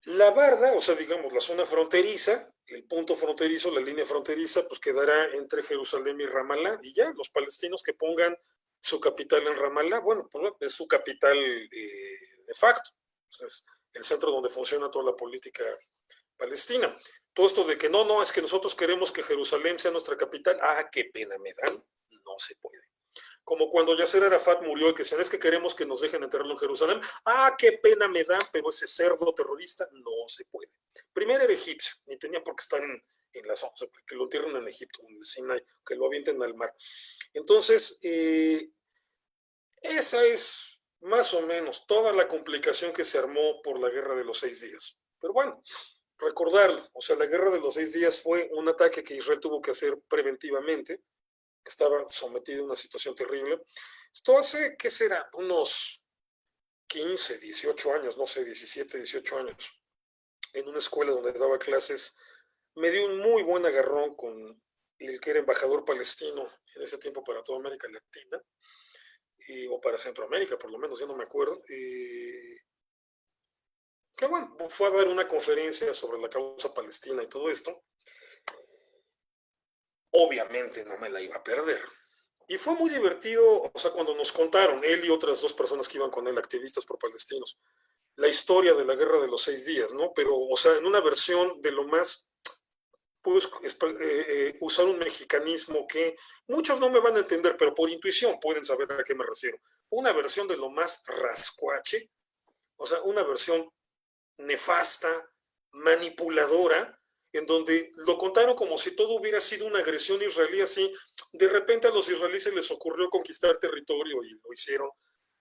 la barda, o sea, digamos, la zona fronteriza, el punto fronterizo, la línea fronteriza, pues quedará entre Jerusalén y Ramallah, y ya, los palestinos que pongan su capital en Ramallah, bueno, pues es su capital de facto, o sea, es el centro donde funciona toda la política palestina. Todo esto de que no, no, es que nosotros queremos que Jerusalén sea nuestra capital, qué pena me dan, no se puede. Como cuando Yasser Arafat murió y que decían, es que queremos que nos dejen enterrarlo en Jerusalén. Qué pena me da, pero ese cerdo terrorista no se puede. Primero era egipcio, ni tenía por qué estar en las zonas, que lo entierren en Egipto, en el Sinai, que lo avienten al mar. Entonces, esa es más o menos toda la complicación que se armó por la Guerra de los 6 días. Pero bueno, recordarlo, o sea, la Guerra de los 6 días fue un ataque que Israel tuvo que hacer preventivamente, que estaba sometido a una situación terrible. Esto hace, ¿qué será? Unos 15, 18 años, no sé, 17, 18 años, en una escuela donde daba clases, me dio un muy buen agarrón con el que era embajador palestino en ese tiempo para toda América Latina, o para Centroamérica, por lo menos, ya no me acuerdo, que bueno, fue a dar una conferencia sobre la causa palestina y todo esto. Obviamente no me la iba a perder. Y fue muy divertido, o sea, cuando nos contaron, él y otras 2 personas que iban con él, activistas pro-palestinos, la historia de la Guerra de los 6 días, ¿no? Pero, o sea, en una versión de lo más, puedo usar un mexicanismo que muchos no me van a entender, pero por intuición pueden saber a qué me refiero. Una versión de lo más rascuache, o sea, una versión nefasta, manipuladora, en donde lo contaron como si todo hubiera sido una agresión israelí, así, de repente a los israelíes se les ocurrió conquistar territorio y lo hicieron.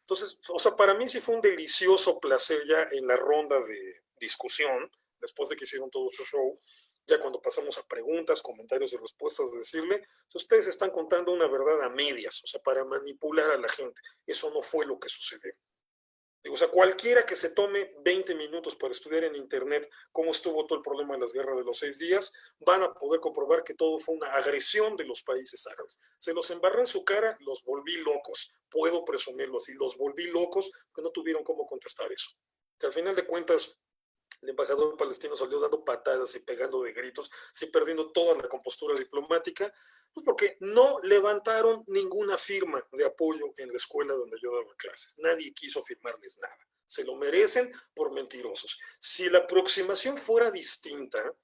Entonces, o sea, para mí sí fue un delicioso placer ya en la ronda de discusión, después de que hicieron todo su show, ya cuando pasamos a preguntas, comentarios y respuestas, de decirle, o sea, ustedes están contando una verdad a medias, o sea, para manipular a la gente. Eso no fue lo que sucedió. O sea, cualquiera que se tome 20 minutos para estudiar en internet cómo estuvo todo el problema de las guerras de los 6 días, van a poder comprobar que todo fue una agresión de los países árabes. Se los embarré en su cara, los volví locos. Puedo presumirlo así, los volví locos, que no tuvieron cómo contestar eso. Que al final de cuentas, el embajador palestino salió dando patadas y pegando de gritos, sí, perdiendo toda la compostura diplomática, pues porque no levantaron ninguna firma de apoyo en la escuela donde yo daba clases. Nadie quiso firmarles nada. Se lo merecen por mentirosos. Si la aproximación fuera distinta,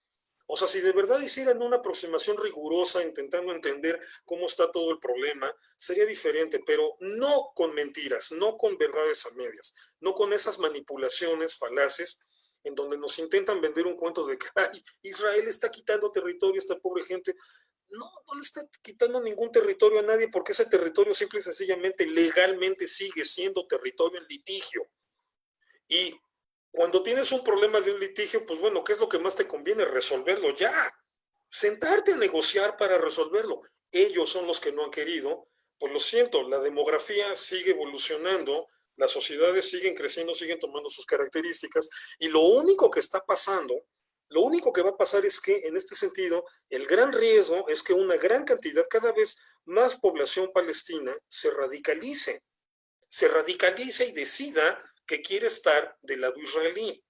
o sea, si de verdad hicieran una aproximación rigurosa, intentando entender cómo está todo el problema, sería diferente, pero no con mentiras, no con verdades a medias, no con esas manipulaciones falaces en donde nos intentan vender un cuento de que ay, Israel está quitando territorio a esta pobre gente. No, no le está quitando ningún territorio a nadie porque ese territorio simple y sencillamente legalmente sigue siendo territorio en litigio. Y cuando tienes un problema de un litigio, pues bueno, ¿qué es lo que más te conviene? Resolverlo ya. Sentarte a negociar para resolverlo. Ellos son los que no han querido. Pues lo siento, la demografía sigue evolucionando, las sociedades siguen creciendo, siguen tomando sus características y lo único que está pasando, lo único que va a pasar es que en este sentido, el gran riesgo es que una gran cantidad, cada vez más población palestina se radicalice y decida que quiere estar del lado israelí,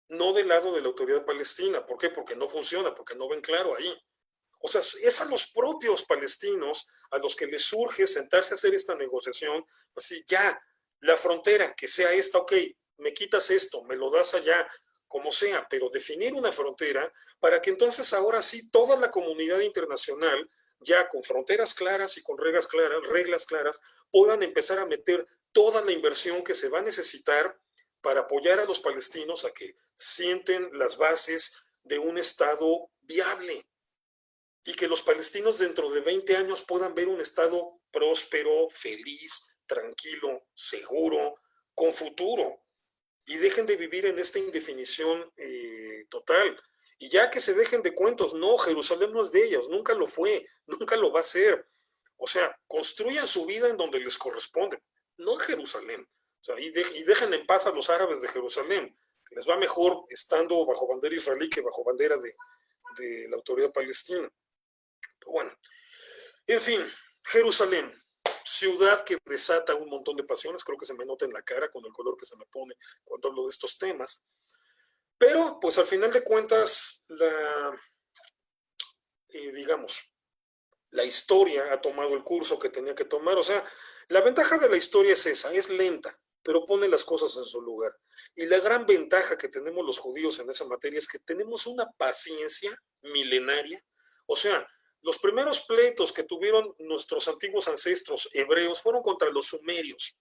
no del lado de la autoridad palestina. ¿Por qué? Porque no funciona, porque no ven claro ahí. O sea, es a los propios palestinos a los que les surge sentarse a hacer esta negociación, así ya, la frontera, que sea esta, ok, me quitas esto, me lo das allá, como sea, pero definir una frontera para que entonces ahora sí toda la comunidad internacional, ya con fronteras claras y con reglas claras, puedan empezar a meter toda la inversión que se va a necesitar para apoyar a los palestinos a que sienten las bases de un Estado viable y que los palestinos dentro de 20 años puedan ver un Estado próspero, feliz, tranquilo, seguro, con futuro y dejen de vivir en esta indefinición total. Y ya que se dejen de cuentos, no, Jerusalén no es de ellos, nunca lo fue, nunca lo va a ser. O sea, construyan su vida en donde les corresponde, no en Jerusalén. O sea, y dejen en paz a los árabes de Jerusalén. Les va mejor estando bajo bandera israelí que bajo bandera de la autoridad palestina. Pero bueno, en fin, Jerusalén, ciudad que desata un montón de pasiones, creo que se me nota en la cara con el color que se me pone cuando hablo de estos temas. Pero, pues al final de cuentas, digamos, la historia ha tomado el curso que tenía que tomar. O sea, la ventaja de la historia es esa, es lenta, pero pone las cosas en su lugar. Y la gran ventaja que tenemos los judíos en esa materia es que tenemos una paciencia milenaria. O sea, los primeros pleitos que tuvieron nuestros antiguos ancestros hebreos fueron contra los sumerios.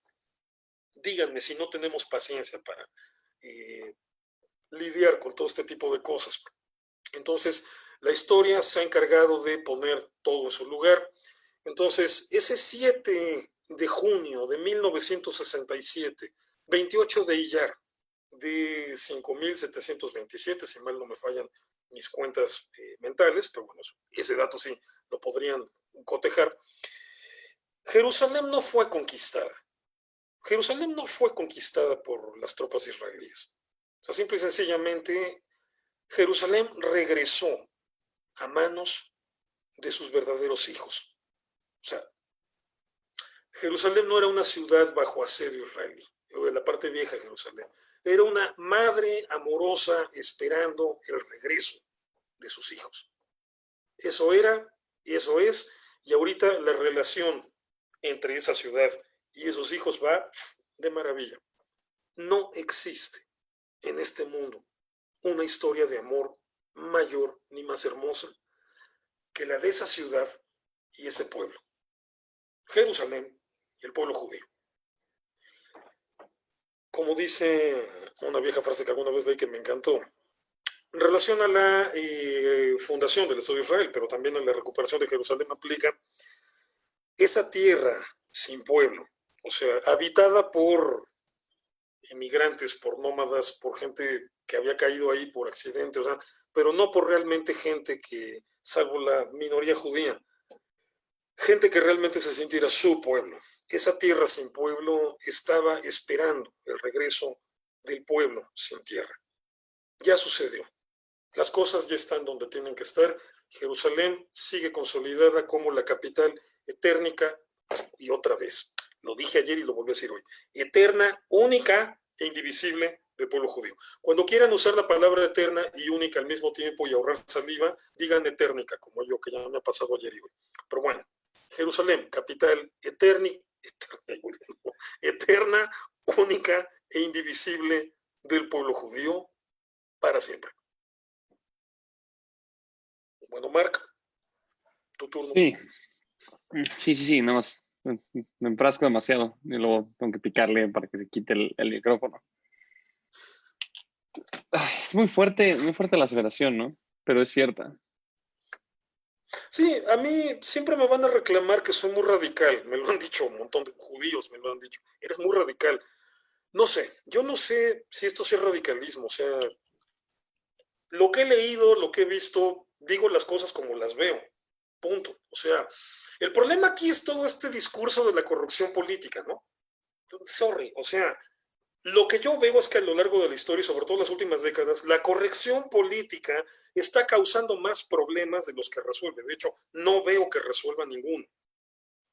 Díganme si no tenemos paciencia para lidiar con todo este tipo de cosas. Entonces, la historia se ha encargado de poner todo en su lugar. Entonces, ese 7 de junio de 1967, 28 de Iyar, de 5.727, si mal no me fallan mis cuentas mentales, pero bueno, ese dato sí lo podrían cotejar. Jerusalén no fue conquistada. Jerusalén no fue conquistada por las tropas israelíes. O sea, simple y sencillamente, Jerusalén regresó a manos de sus verdaderos hijos. O sea, Jerusalén no era una ciudad bajo asedio israelí, o de la parte vieja de Jerusalén. Era una madre amorosa esperando el regreso de sus hijos. Eso era, y eso es, y ahorita la relación entre esa ciudad y esos hijos va de maravilla. No existe en este mundo una historia de amor mayor ni más hermosa que la de esa ciudad y ese pueblo, Jerusalén y el pueblo judío. Como dice una vieja frase que alguna vez leí que me encantó, en relación a la fundación del Estado de Israel, pero también a la recuperación de Jerusalén, aplica esa tierra sin pueblo, o sea, habitada por inmigrantes, por nómadas, por gente que había caído ahí por accidente, o sea, pero no por realmente gente que, salvo la minoría judía, gente que realmente se sintiera su pueblo. Esa tierra sin pueblo estaba esperando el regreso del pueblo sin tierra. Ya sucedió. Las cosas ya están donde tienen que estar. Jerusalén sigue consolidada como la capital eternica y otra vez, lo dije ayer y lo volví a decir hoy, eterna, única e indivisible del pueblo judío. Cuando quieran usar la palabra eterna y única al mismo tiempo y ahorrar saliva, digan etérnica, como yo, que ya me ha pasado ayer y hoy. Pero bueno, Jerusalén, capital eterna, única e indivisible del pueblo judío para siempre. Bueno, Marc, tu turno. Sí, nada más me enfrasco demasiado y luego tengo que picarle para que se quite el micrófono. Es muy fuerte la aseveración, ¿no? Pero es cierta. Sí, a mí siempre me van a reclamar que soy muy radical, me lo han dicho un montón de judíos, me lo han dicho, eres muy radical. No sé, yo no sé si esto sea radicalismo, o sea, lo que he leído, lo que he visto, digo las cosas como las veo, punto. O sea, el problema aquí es todo este discurso de la corrupción política, ¿no? Sorry, o sea, lo que yo veo es que a lo largo de la historia y sobre todo en las últimas décadas, la corrección política está causando más problemas de los que resuelve. De hecho, no veo que resuelva ninguno.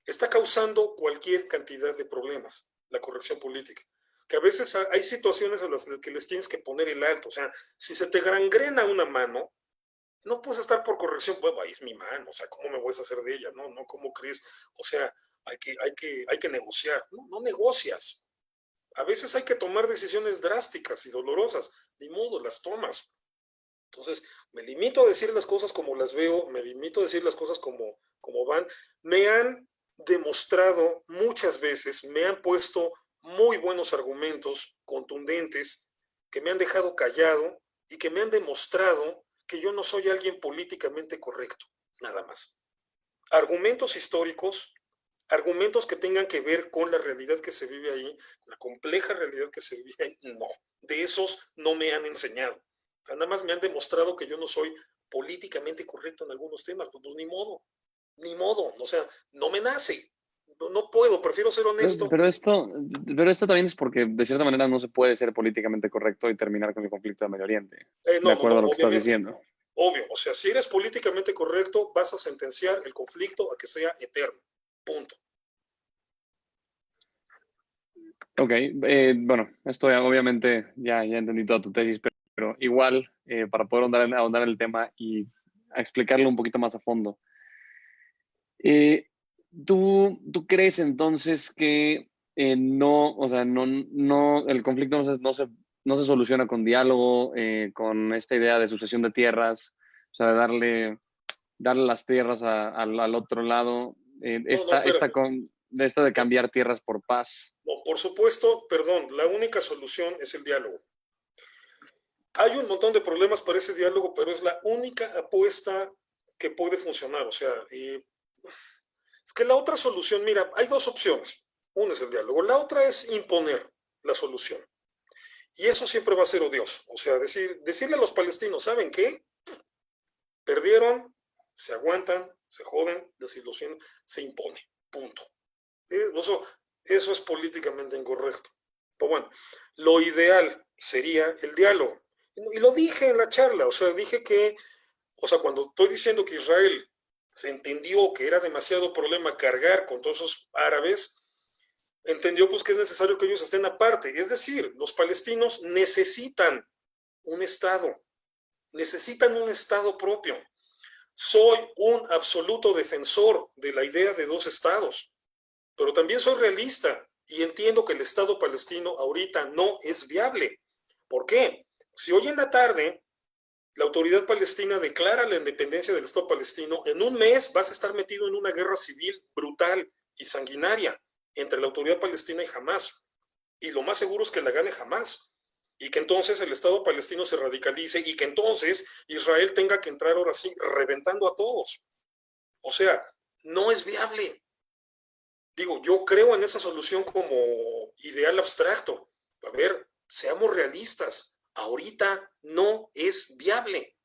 Está causando cualquier cantidad de problemas, la corrección política. Que a veces hay situaciones en las que les tienes que poner el alto. O sea, si se te gangrena una mano, no puedes estar por corrección. Bueno, ahí es mi mano, o sea, ¿cómo me voy a hacer de ella? No, no, ¿cómo crees? O sea, hay que negociar. No, no negocias. A veces hay que tomar decisiones drásticas y dolorosas. Ni modo, las tomas. Entonces, me limito a decir las cosas como las veo, me limito a decir las cosas como van. Me han demostrado muchas veces, me han puesto muy buenos argumentos contundentes que me han dejado callado y que me han demostrado que yo no soy alguien políticamente correcto, nada más. Argumentos históricos, argumentos que tengan que ver con la realidad que se vive ahí, la compleja realidad que se vive ahí, no. De esos no me han enseñado. O sea, nada más me han demostrado que yo no soy políticamente correcto en algunos temas. Pues ni modo, ni modo. O sea, no me nace. No, no puedo, prefiero ser honesto. Pero esto también es porque de cierta manera no se puede ser políticamente correcto y terminar con el conflicto de Medio Oriente. De No, acuerdo a lo que estás obviamente. diciendo. Obvio, o sea, si eres políticamente correcto, vas a sentenciar el conflicto a que sea eterno. Punto. Ok, bueno, esto ya, obviamente ya entendí toda tu tesis, pero igual, para poder ahondar en el tema y explicarlo un poquito más a fondo. ¿Tú crees entonces que no, o sea, no, el conflicto no se soluciona con diálogo, con esta idea de sucesión de tierras, o sea, de darle las tierras al otro lado, No, espérame. esta de cambiar tierras por paz? No, por supuesto, perdón, la única solución es el diálogo. Hay un montón de problemas para ese diálogo, pero es la única apuesta que puede funcionar. O sea, es que la otra solución, mira, hay dos opciones. Una es el diálogo, la otra es imponer la solución. Y eso siempre va a ser odioso. O sea, decirle a los palestinos, ¿saben qué? Perdieron, se aguantan, se joden, desilusionan, se impone. Punto. Eso es políticamente incorrecto. Pero bueno, lo ideal sería el diálogo. Y lo dije en la charla, o sea, dije que, o sea, cuando estoy diciendo que Israel se entendió que era demasiado problema cargar con todos esos árabes, entendió pues que es necesario que ellos estén aparte. Es decir, los palestinos necesitan un estado propio. Soy un absoluto defensor de la idea de dos estados, pero también soy realista y entiendo que el Estado palestino ahorita no es viable. ¿Por qué? Si hoy en la tarde la autoridad palestina declara la independencia del Estado palestino, en un mes vas a estar metido en una guerra civil brutal y sanguinaria entre la autoridad palestina y Hamás. Y lo más seguro es que la gane Hamás. Y que entonces el Estado palestino se radicalice y que entonces Israel tenga que entrar ahora sí reventando a todos. O sea, no es viable. Digo, yo creo en esa solución como ideal abstracto. A ver, seamos realistas. Ahorita no es viable.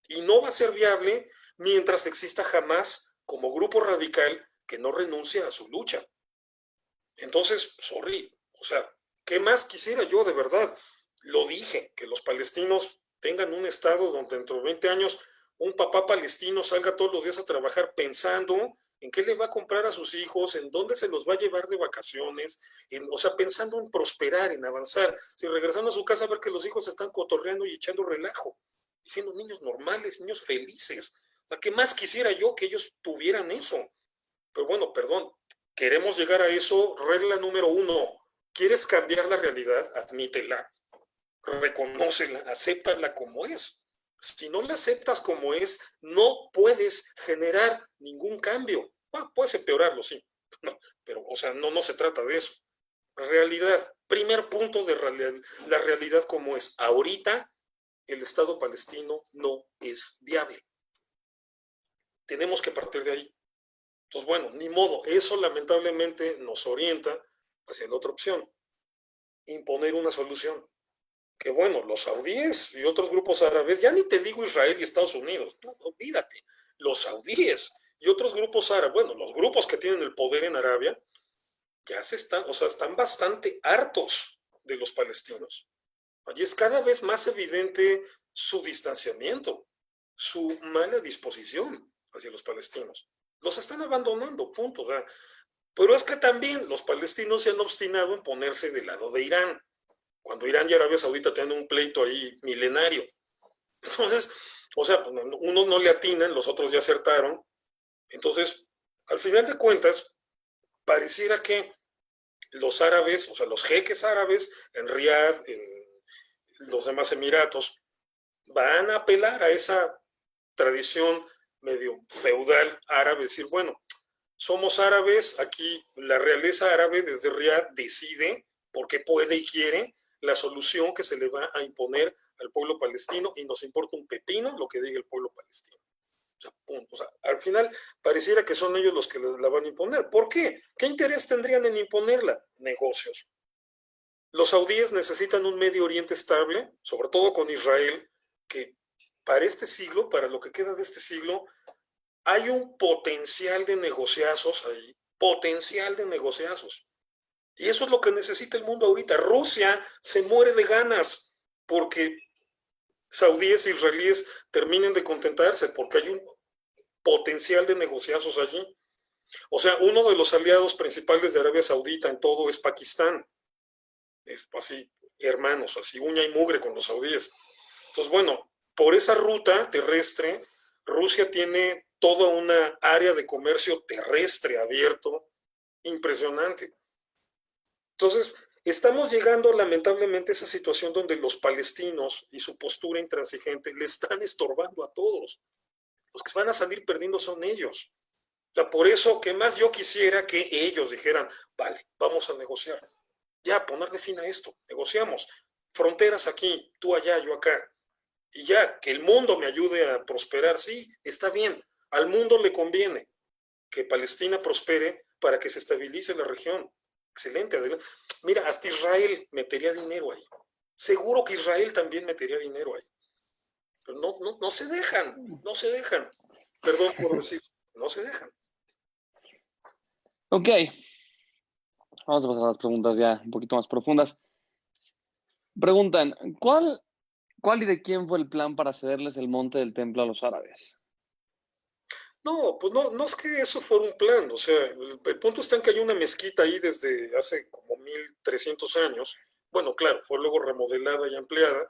Y no va a ser viable mientras exista Hamás como grupo radical que no renuncia a su lucha. Entonces, sorry, o sea, ¿qué más quisiera yo de verdad? Lo dije, que los palestinos tengan un estado donde dentro de 20 años un papá palestino salga todos los días a trabajar pensando en qué le va a comprar a sus hijos, en dónde se los va a llevar de vacaciones, o sea, pensando en prosperar, en avanzar. Si regresando a su casa a ver que los hijos están cotorreando y echando relajo, y siendo niños normales, niños felices. O sea, ¿qué más quisiera yo que ellos tuvieran eso? Pero bueno, perdón, queremos llegar a eso. Regla número 1, ¿quieres cambiar la realidad? Admítela, reconócela, acéptala como es. Si no la aceptas como es, no puedes generar ningún cambio. Puedes empeorarlo, sí, no, pero, o sea, no se trata de eso. Realidad, primer punto de la realidad como es. Ahorita el Estado palestino no es viable. Tenemos que partir de ahí. Entonces, bueno, ni modo, eso lamentablemente nos orienta hacia la otra opción, imponer una solución. Que bueno, los saudíes y otros grupos árabes, ya ni te digo Israel y Estados Unidos, no, olvídate, los saudíes y otros grupos árabes, bueno, los grupos que tienen el poder en Arabia, ya están bastante hartos de los palestinos. Allí es cada vez más evidente su distanciamiento, su mala disposición hacia los palestinos. Los están abandonando, punto. O sea, pero es que también los palestinos se han obstinado en ponerse del lado de Irán, cuando Irán y Arabia Saudita tienen un pleito ahí milenario. Entonces, o sea, unos no le atinan, los otros ya acertaron. Entonces, al final de cuentas, pareciera que los árabes, o sea, los jeques árabes en Riad, en los demás emiratos, van a apelar a esa tradición medio feudal árabe, decir, bueno, somos árabes, aquí la realeza árabe desde Riad decide, porque puede y quiere, la solución que se le va a imponer al pueblo palestino y nos importa un pepino lo que diga el pueblo palestino. O sea, punto. O sea, al final pareciera que son ellos los que la van a imponer. ¿Por qué? ¿Qué interés tendrían en imponerla? Negocios. Los saudíes necesitan un Medio Oriente estable, sobre todo con Israel, que para este siglo, para lo que queda de este siglo, hay un potencial de negociazos ahí, potencial de negociazos. Y eso es lo que necesita el mundo ahorita. Rusia se muere de ganas porque saudíes e israelíes terminen de contentarse, porque hay un potencial de negociazos allí. O sea, uno de los aliados principales de Arabia Saudita en todo es Pakistán. Es así, hermanos, así uña y mugre con los saudíes. Entonces, bueno, por esa ruta terrestre, Rusia tiene toda una área de comercio terrestre abierto impresionante. Entonces, estamos llegando lamentablemente a esa situación donde los palestinos y su postura intransigente le están estorbando a todos. Los que van a salir perdiendo son ellos. O sea, por eso que más yo quisiera que ellos dijeran, vale, vamos a negociar. Ya, ponerle fin a esto, negociamos. Fronteras aquí, tú allá, yo acá. Y ya, que el mundo me ayude a prosperar, sí, está bien. Al mundo le conviene que Palestina prospere para que se estabilice la región. Excelente, adelante. Mira, hasta Israel metería dinero ahí. Seguro que Israel también metería dinero ahí. Pero no se dejan, no se dejan. Perdón por decir, no se dejan. Ok, vamos a pasar a las preguntas ya un poquito más profundas. Preguntan, ¿cuál y de quién fue el plan para cederles el monte del templo a los árabes? No, pues no es que eso fuera un plan, o sea, el punto está en que hay una mezquita ahí desde hace como 1300 años, bueno, claro, fue luego remodelada y ampliada,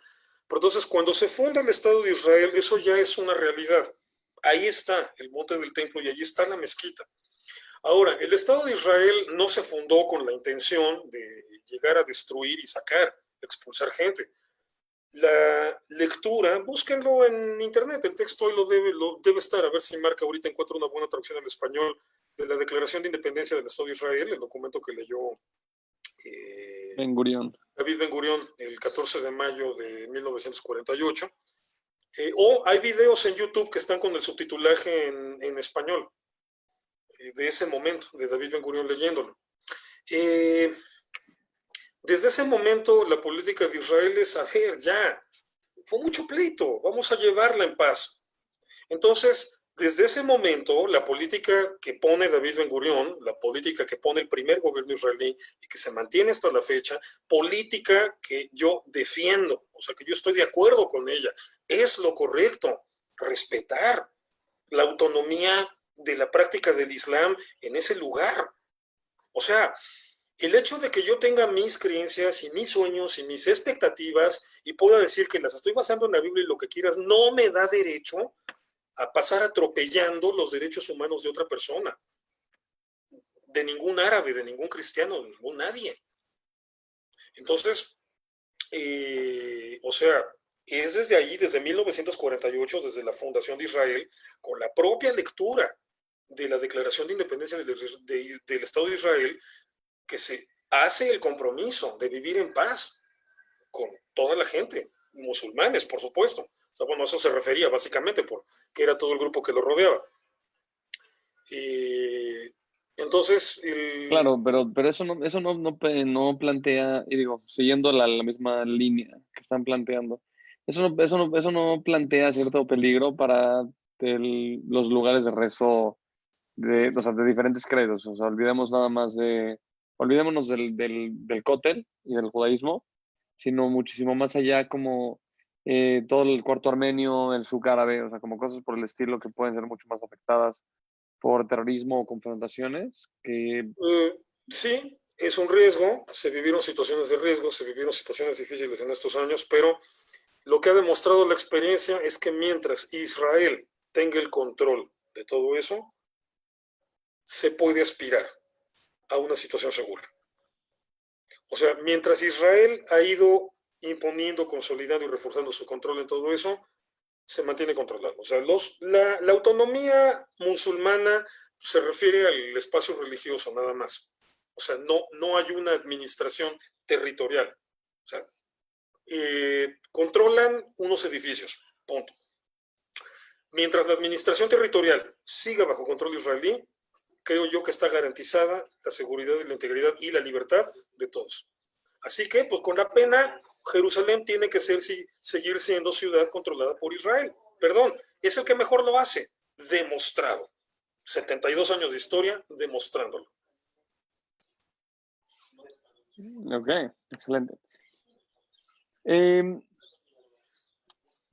pero entonces cuando se funda el Estado de Israel, eso ya es una realidad, ahí está el monte del templo y allí está la mezquita. Ahora, el Estado de Israel no se fundó con la intención de llegar a destruir y sacar, expulsar gente. La lectura, búsquenlo en internet, el texto hoy lo debe estar, a ver si Marca ahorita encuentra una buena traducción al español de la Declaración de Independencia del Estado de Israel, el documento que leyó Ben Gurión. David Ben Gurión el 14 de mayo de 1948. O hay videos en YouTube que están con el subtitulaje en español de ese momento, de David Ben Gurión leyéndolo. Desde ese momento, la política de Israel es, a ver, ya, fue mucho pleito, vamos a llevarla en paz. Entonces, desde ese momento, la política que pone David Ben Gurión, la política que pone el primer gobierno israelí y que se mantiene hasta la fecha, política que yo defiendo, o sea, que yo estoy de acuerdo con ella, es lo correcto, respetar la autonomía de la práctica del Islam en ese lugar. O sea, el hecho de que yo tenga mis creencias y mis sueños y mis expectativas y pueda decir que las estoy basando en la Biblia y lo que quieras, no me da derecho a pasar atropellando los derechos humanos de otra persona, de ningún árabe, de ningún cristiano, de ningún nadie. Entonces, o sea, es desde ahí, desde 1948, desde la fundación de Israel, con la propia lectura de la Declaración de Independencia del Estado de Israel, que se hace el compromiso de vivir en paz con toda la gente, musulmanes, por supuesto. O sea, bueno, eso se refería básicamente porque era todo el grupo que lo rodeaba. Entonces, Claro, pero eso no plantea, y digo, siguiendo la misma línea que están planteando, eso no plantea cierto peligro para los lugares de rezo o sea, de diferentes credos. O sea, olvidémonos del cótel y del judaísmo, sino muchísimo más allá como todo el cuarto armenio, el suk árabe, o sea, como cosas por el estilo que pueden ser mucho más afectadas por terrorismo o confrontaciones que... sí, es un riesgo, se vivieron situaciones de riesgo, se vivieron situaciones difíciles en estos años, pero lo que ha demostrado la experiencia es que mientras Israel tenga el control de todo eso, se puede aspirar a una situación segura. O sea, mientras Israel ha ido imponiendo, consolidando y reforzando su control en todo eso, se mantiene controlado. O sea, la autonomía musulmana se refiere al espacio religioso nada más. O sea, no hay una administración territorial. O sea, controlan unos edificios, punto. Mientras la administración territorial siga bajo control israelí, creo yo que está garantizada la seguridad y la integridad y la libertad de todos. Así que, pues con la pena, Jerusalén tiene que seguir siendo ciudad controlada por Israel. Perdón, es el que mejor lo hace, demostrado. 72 años de historia demostrándolo. Ok, excelente.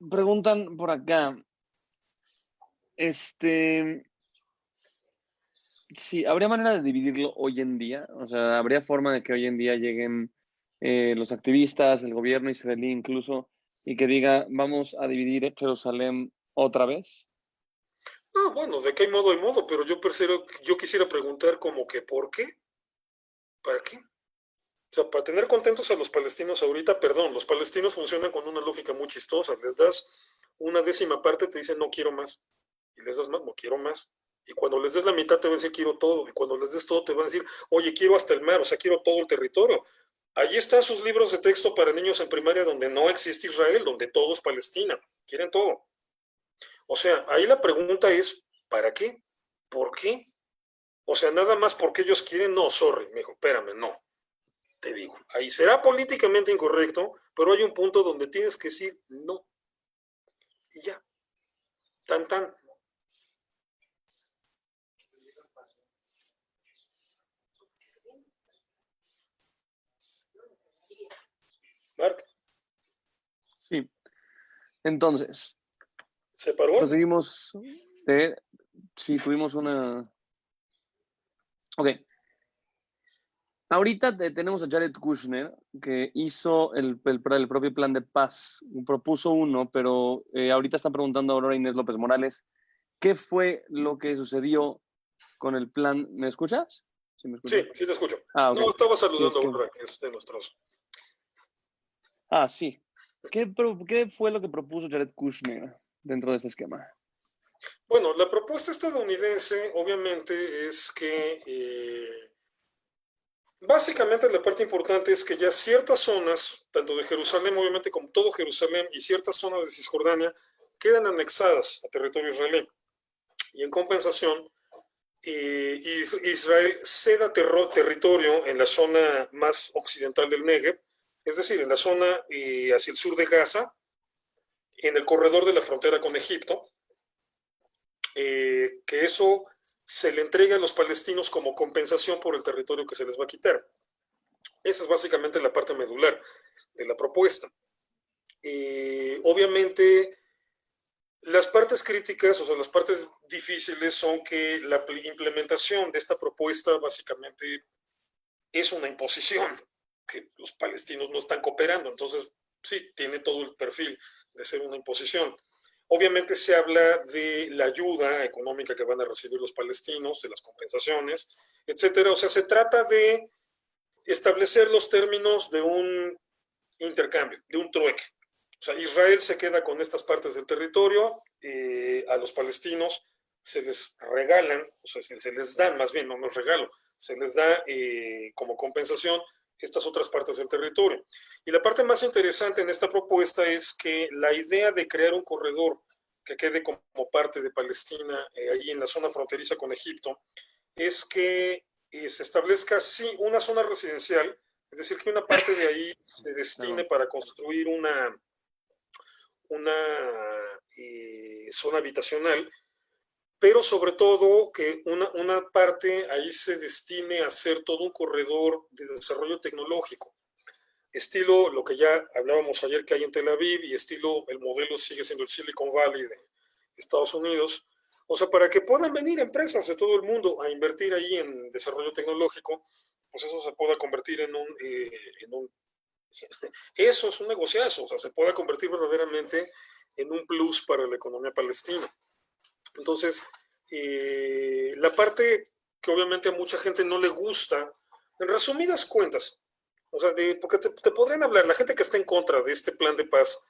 Preguntan por acá, sí, ¿habría manera de dividirlo hoy en día? O sea, ¿habría forma de que hoy en día lleguen los activistas, el gobierno israelí incluso, y que diga, vamos a dividir Jerusalén otra vez? Ah, bueno, de qué modo hay modo, pero yo quisiera preguntar como que ¿por qué? ¿Para qué? O sea, para tener contentos a los palestinos ahorita, perdón, los palestinos funcionan con una lógica muy chistosa. Les das una décima parte, te dicen no quiero más. Y les das más, no quiero más. Y cuando les des la mitad te van a decir quiero todo. Y cuando les des todo te van a decir, oye, quiero hasta el mar, o sea, quiero todo el territorio. Allí están sus libros de texto para niños en primaria donde no existe Israel, donde todo es Palestina. Quieren todo. O sea, ahí la pregunta es, ¿para qué? ¿Por qué? O sea, nada más porque ellos quieren, no, sorry, me dijo, espérame, no. Te digo, ahí será políticamente incorrecto, pero hay un punto donde tienes que decir no. Y ya. Tan, tan. Mark, Sí. Entonces, ¿se paró? proseguimos. Sí, tuvimos una... Ok. Ahorita tenemos a Jared Kushner, que hizo el propio plan de paz. Propuso uno, pero ahorita está preguntando a Aurora Inés López Morales, ¿qué fue lo que sucedió con el plan? ¿Me escuchas? ¿Sí me Sí, escuchas? sí te escucho. Ah, ok. No, estaba Sí, es saludando a que... Aurora, que es de nuestros. Sí. ¿Qué fue lo que propuso Jared Kushner dentro de ese esquema? Bueno, la propuesta estadounidense obviamente es que básicamente la parte importante es que ya ciertas zonas, tanto de Jerusalén obviamente como todo Jerusalén y ciertas zonas de Cisjordania, quedan anexadas a territorio israelí. Y en compensación, Israel ceda territorio en la zona más occidental del Negev, es decir, en la zona hacia el sur de Gaza, en el corredor de la frontera con Egipto, que eso se le entrega a los palestinos como compensación por el territorio que se les va a quitar. Esa es básicamente la parte medular de la propuesta. Obviamente, Las partes críticas, o sea, las partes difíciles son que la implementación de esta propuesta básicamente es una imposición, que los palestinos no están cooperando. Entonces, sí, tiene todo el perfil de ser una imposición. Obviamente se habla de la ayuda económica que van a recibir los palestinos, de las compensaciones, etcétera. O sea, se trata de establecer los términos de un intercambio, de un trueque. O sea, Israel se queda con estas partes del territorio, a los palestinos se les regalan, o sea, se les dan, más bien, no es regalo, se les da como compensación estas otras partes del territorio. Y la parte más interesante en esta propuesta es que la idea de crear un corredor que quede como parte de Palestina, ahí en la zona fronteriza con Egipto, es que se establezca, sí, una zona residencial, es decir, que una parte de ahí se destine para construir una zona habitacional, pero sobre todo que una parte ahí se destine a hacer todo un corredor de desarrollo tecnológico, estilo lo que ya hablábamos ayer que hay en Tel Aviv, y estilo el modelo sigue siendo el Silicon Valley de Estados Unidos. O sea, para que puedan venir empresas de todo el mundo a invertir ahí en desarrollo tecnológico, pues eso se pueda convertir eso es un negociazo, o sea, se pueda convertir verdaderamente en un plus para la economía palestina. Entonces, la parte que obviamente a mucha gente no le gusta, en resumidas cuentas, o sea, porque te podrían hablar, la gente que está en contra de este plan de paz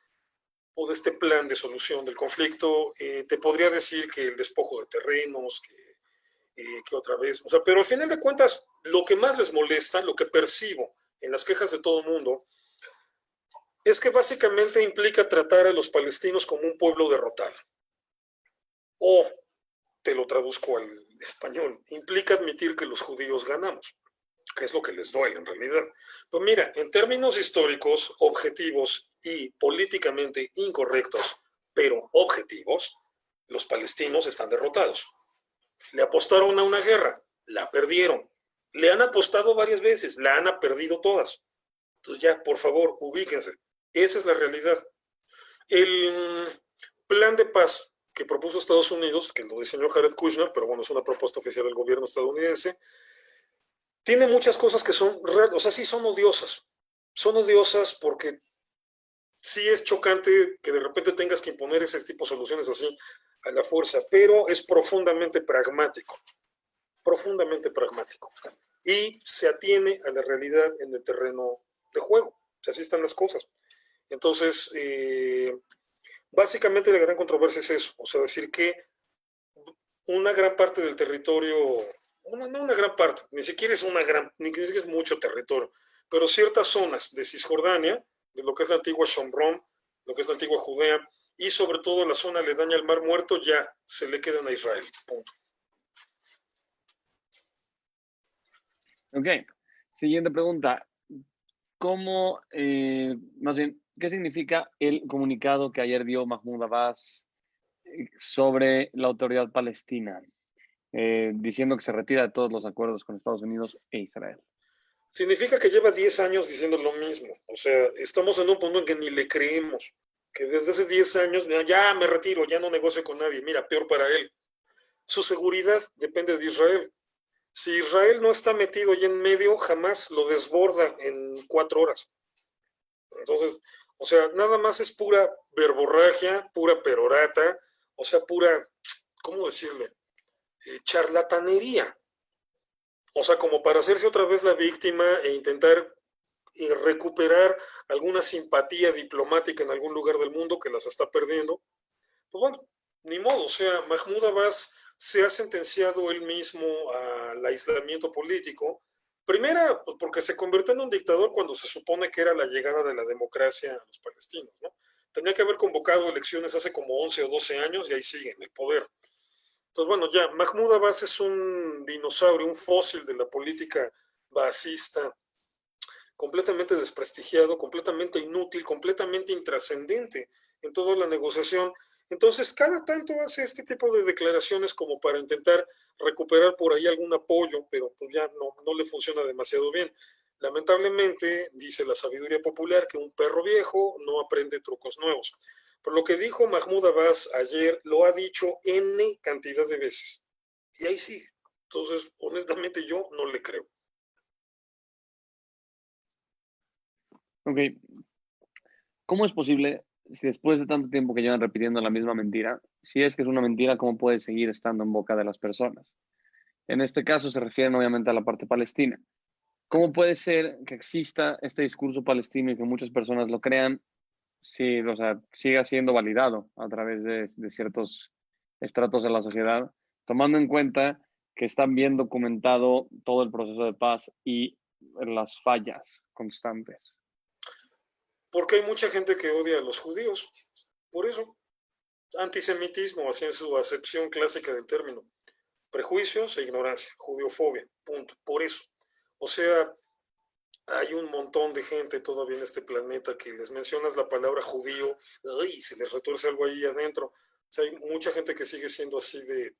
o de este plan de solución del conflicto, te podría decir que el despojo de terrenos, que otra vez, o sea, pero al final de cuentas, lo que más les molesta, lo que percibo en las quejas de todo el mundo, es que básicamente implica tratar a los palestinos como un pueblo derrotado. O, te lo traduzco al español, implica admitir que los judíos ganamos, que es lo que les duele en realidad. Pues mira, en términos históricos, objetivos y políticamente incorrectos, pero objetivos, los palestinos están derrotados. Le apostaron a una guerra, la perdieron. Le han apostado varias veces, la han perdido todas. Entonces ya, por favor, ubíquense. Esa es la realidad. El plan de paz que propuso Estados Unidos, que lo diseñó Jared Kushner, pero bueno, es una propuesta oficial del gobierno estadounidense, tiene muchas cosas que son, o sea, sí son odiosas. Son odiosas porque sí es chocante que de repente tengas que imponer ese tipo de soluciones así a la fuerza, pero es profundamente pragmático. Y se atiene a la realidad en el terreno de juego. O sea, así están las cosas. Entonces, básicamente la gran controversia es eso, o sea, decir que una gran parte del territorio, no una gran parte, ni siquiera es ni siquiera es mucho territorio, pero ciertas zonas de Cisjordania, de lo que es la antigua Shomron, lo que es la antigua Judea, y sobre todo la zona aledaña al Mar Muerto, ya se le quedan a Israel. Punto. Ok. Siguiente pregunta. ¿Cómo, más bien, qué significa el comunicado que ayer dio Mahmoud Abbas sobre la autoridad palestina, diciendo que se retira de todos los acuerdos con Estados Unidos e Israel? Significa que lleva 10 años diciendo lo mismo. O sea, estamos en un punto en que ni le creemos. Que desde hace 10 años, ya me retiro, ya no negocio con nadie. Mira, peor para él. Su seguridad depende de Israel. Si Israel no está metido ahí en medio, jamás lo desborda en 4 horas. Entonces, o sea, nada más es pura verborragia, pura perorata, o sea, pura, ¿cómo decirle? Charlatanería. O sea, como para hacerse otra vez la víctima e intentar recuperar alguna simpatía diplomática en algún lugar del mundo que las está perdiendo. Pues bueno, ni modo, o sea, Mahmoud Abbas se ha sentenciado él mismo al aislamiento político. Primera, pues porque se convirtió en un dictador cuando se supone que era la llegada de la democracia a los palestinos, ¿no? Tenía que haber convocado elecciones hace como 11 o 12 años y ahí sigue en el poder. Entonces, bueno, ya, Mahmoud Abbas es un dinosaurio, un fósil de la política basista, completamente desprestigiado, completamente inútil, completamente intrascendente en toda la negociación. Entonces, cada tanto hace este tipo de declaraciones como para intentar recuperar por ahí algún apoyo, pero pues ya no le funciona demasiado bien. Lamentablemente, dice la sabiduría popular, que un perro viejo no aprende trucos nuevos. Por lo que dijo Mahmoud Abbas ayer, lo ha dicho N cantidad de veces. Y ahí sigue. Entonces, honestamente, yo no le creo. Ok, ¿cómo es posible, si después de tanto tiempo que llevan repitiendo la misma mentira, si es que es una mentira, cómo puede seguir estando en boca de las personas? En este caso se refieren obviamente a la parte palestina. ¿Cómo puede ser que exista este discurso palestino y que muchas personas lo crean si, o sea, siga siendo validado a través de ciertos estratos de la sociedad, tomando en cuenta que están bien documentado todo el proceso de paz y las fallas constantes? Porque hay mucha gente que odia a los judíos. Por eso, antisemitismo, así en su acepción clásica del término. Prejuicios e ignorancia, judiofobia, punto. Por eso. O sea, hay un montón de gente todavía en este planeta que les mencionas la palabra judío, ¡ay! Se les retuerce algo ahí adentro. O sea, hay mucha gente que sigue siendo así de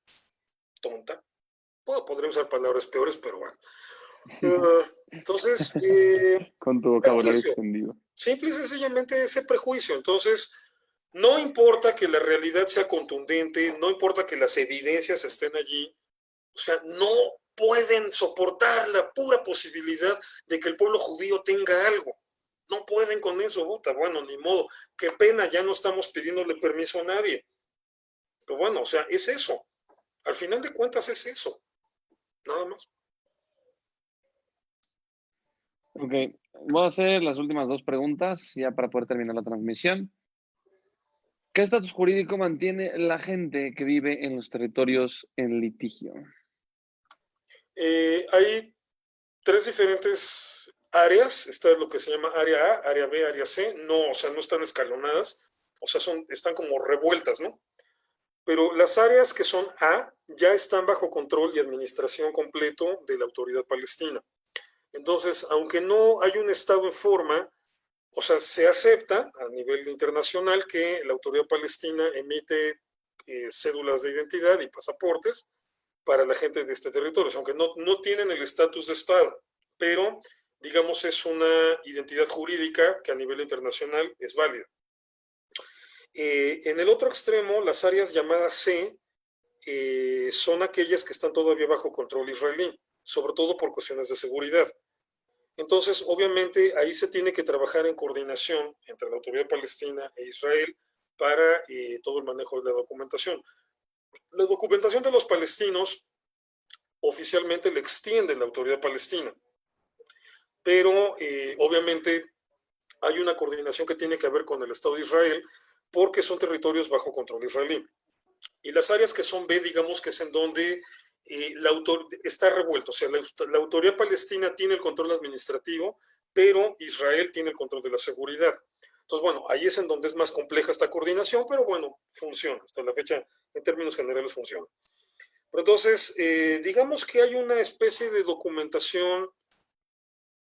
tonta. Bueno, podría usar palabras peores, pero bueno. Entonces, Con tu vocabulario prejuicio. extendido. Simple y sencillamente ese prejuicio. Entonces, no importa que la realidad sea contundente, no importa que las evidencias estén allí, o sea, no pueden soportar la pura posibilidad de que el pueblo judío tenga algo. No pueden con eso, puta. Bueno, ni modo. Qué pena, ya no estamos pidiéndole permiso a nadie. Pero bueno, o sea, es eso. Al final de cuentas es eso. Nada más. Ok, voy a hacer las últimas dos preguntas ya para poder terminar la transmisión. ¿Qué estatus jurídico mantiene la gente que vive en los territorios en litigio? Hay tres diferentes áreas. Está lo que se llama área A, área B, área C. No, o sea, no están escalonadas. O sea, están como revueltas, ¿no? Pero las áreas que son A ya están bajo control y administración completo de la autoridad palestina. Entonces, aunque no hay un Estado en forma, o sea, se acepta a nivel internacional que la autoridad palestina emite cédulas de identidad y pasaportes para la gente de este territorio, aunque no tienen el estatus de Estado, pero digamos es una identidad jurídica que a nivel internacional es válida. En el otro extremo, las áreas llamadas C son aquellas que están todavía bajo control israelí, sobre todo por cuestiones de seguridad. Entonces, obviamente, ahí se tiene que trabajar en coordinación entre la autoridad palestina e Israel para todo el manejo de la documentación. La documentación de los palestinos oficialmente le extiende la autoridad palestina, pero obviamente hay una coordinación que tiene que ver con el Estado de Israel porque son territorios bajo control israelí. Y las áreas que son B, digamos que es en donde está revuelto, o sea, la autoridad palestina tiene el control administrativo, pero Israel tiene el control de la seguridad. Entonces, bueno, ahí es en donde es más compleja esta coordinación, pero bueno, funciona. Hasta la fecha, en términos generales, funciona. Pero entonces, digamos que hay una especie de documentación,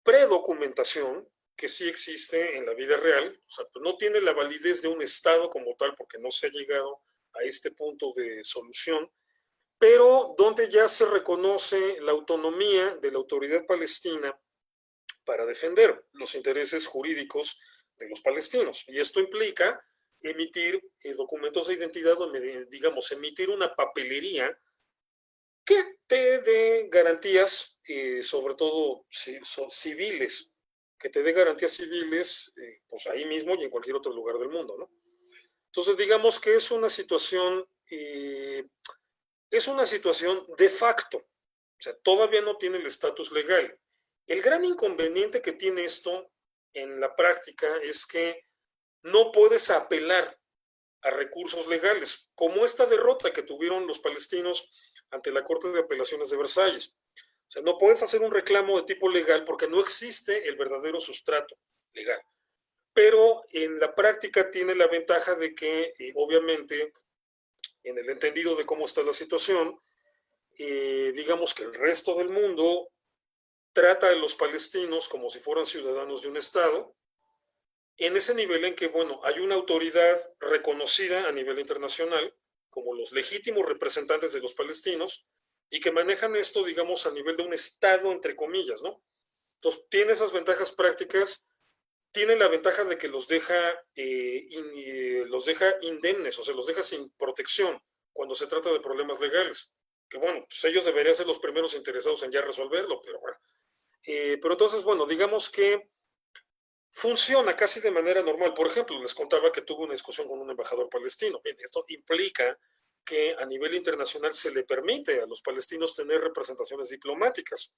predocumentación, que sí existe en la vida real. O sea, pues no tiene la validez de un Estado como tal, porque no se ha llegado a este punto de solución, pero donde ya se reconoce la autonomía de la autoridad palestina para defender los intereses jurídicos de los palestinos. Y esto implica emitir documentos de identidad, digamos, emitir una papelería que te dé garantías, sobre todo civiles, que te dé garantías civiles, pues ahí mismo y en cualquier otro lugar del mundo, ¿no? Entonces, digamos que es una situación de facto, o sea, todavía no tiene el estatus legal. El gran inconveniente que tiene esto en la práctica es que no puedes apelar a recursos legales, como esta derrota que tuvieron los palestinos ante la Corte de Apelaciones de Versalles. O sea, no puedes hacer un reclamo de tipo legal porque no existe el verdadero sustrato legal. Pero en la práctica tiene la ventaja de que, obviamente, en el entendido de cómo está la situación, digamos que el resto del mundo trata a los palestinos como si fueran ciudadanos de un Estado, en ese nivel en que, bueno, hay una autoridad reconocida a nivel internacional como los legítimos representantes de los palestinos y que manejan esto, digamos, a nivel de un Estado, entre comillas, ¿no? Entonces, tiene esas ventajas prácticas, tiene la ventaja de que los deja indemnes, o sea, los deja sin protección cuando se trata de problemas legales. Que bueno, pues ellos deberían ser los primeros interesados en ya resolverlo, pero bueno. Pero entonces, bueno, digamos que funciona casi de manera normal. Por ejemplo, les contaba que tuve una discusión con un embajador palestino. Bien, esto implica que a nivel internacional se le permite a los palestinos tener representaciones diplomáticas.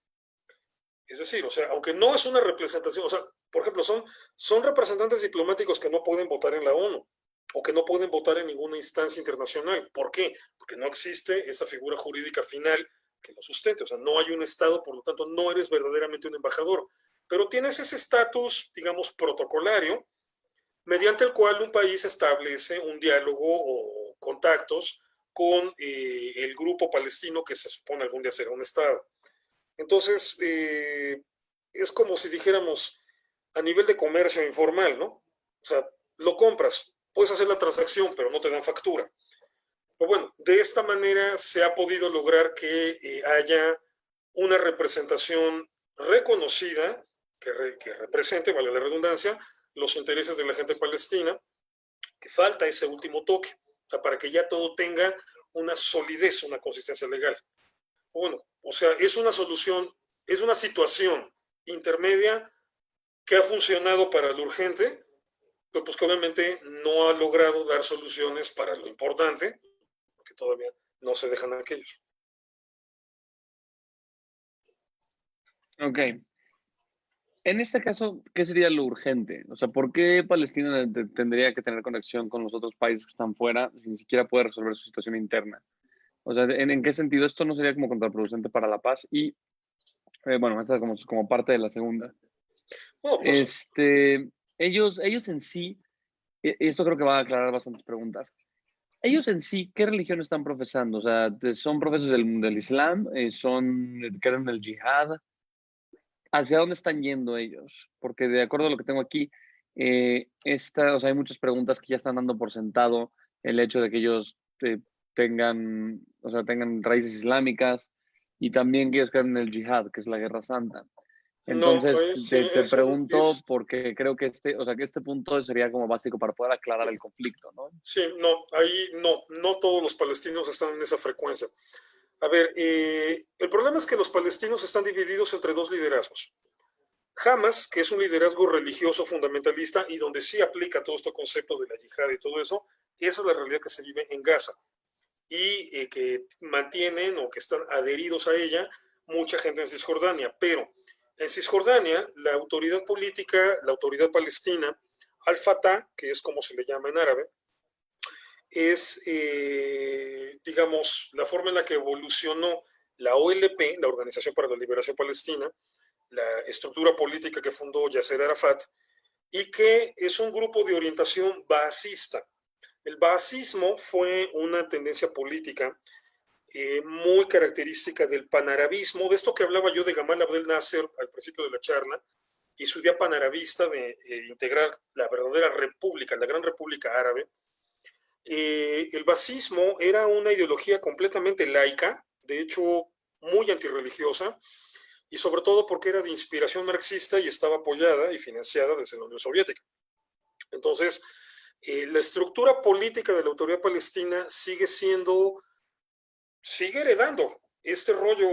Es decir, o sea, aunque no es una representación, o sea, por ejemplo, son representantes diplomáticos que no pueden votar en la ONU o que no pueden votar en ninguna instancia internacional. ¿Por qué? Porque no existe esa figura jurídica final que lo sustente. O sea, no hay un Estado, por lo tanto, no eres verdaderamente un embajador. Pero tienes ese estatus, digamos, protocolario, mediante el cual un país establece un diálogo o contactos con el grupo palestino que se supone algún día será un Estado. Entonces, es como si dijéramos a nivel de comercio informal, ¿no? O sea, lo compras, puedes hacer la transacción, pero no te dan factura. Pero bueno, de esta manera se ha podido lograr que haya una representación reconocida que represente, vale la redundancia, los intereses de la gente palestina, que falta ese último toque, o sea, para que ya todo tenga una solidez, una consistencia legal. Bueno, o sea, es una solución, es una situación intermedia que ha funcionado para lo urgente, pero pues que obviamente no ha logrado dar soluciones para lo importante, porque todavía no se dejan aquellos. Ok. En este caso, ¿qué sería lo urgente? O sea, ¿por qué Palestina tendría que tener conexión con los otros países que están fuera si ni siquiera puede resolver su situación interna? O sea, ¿en qué sentido esto no sería como contraproducente para la paz? Y, bueno, esta es como parte de la segunda. Bueno, pues Este, ellos en sí, y esto creo que va a aclarar bastantes preguntas. Ellos en sí, ¿qué religión están profesando? O sea, ¿son profesos del Islam? ¿Creen en el yihad? ¿Hacia dónde están yendo ellos? Porque de acuerdo a lo que tengo aquí, o sea, hay muchas preguntas que ya están dando por sentado el hecho de que ellos tengan raíces islámicas y también que ellos creen en el yihad, que es la guerra santa. no, Entonces, sí, te eso pregunto es, porque creo que que este punto sería como básico para poder aclarar el conflicto, ¿no? sí, no, ahí no, no todos los palestinos están en esa frecuencia. A ver, el problema es que los palestinos están divididos entre dos liderazgos. Hamas, que es un liderazgo religioso fundamentalista y donde sí aplica todo este concepto de la yihad y todo eso, esa es la realidad que se vive en Gaza y que mantienen o que están adheridos a ella mucha gente en Cisjordania. Pero en Cisjordania, la autoridad política, la autoridad palestina, Al-Fatah, que es como se le llama en árabe, es, digamos, la forma en la que evolucionó la OLP, la Organización para la Liberación Palestina, la estructura política que fundó Yasser Arafat, y que es un grupo de orientación baasista. El baasismo fue una tendencia política muy característica del panarabismo, de esto que hablaba yo de Gamal Abdel Nasser al principio de la charla, y su idea panarabista de integrar la verdadera república, la gran república árabe. El baasismo era una ideología completamente laica, de hecho muy antirreligiosa, y sobre todo porque era de inspiración marxista y estaba apoyada y financiada desde la Unión Soviética. Entonces, la estructura política de la autoridad palestina sigue heredando este rollo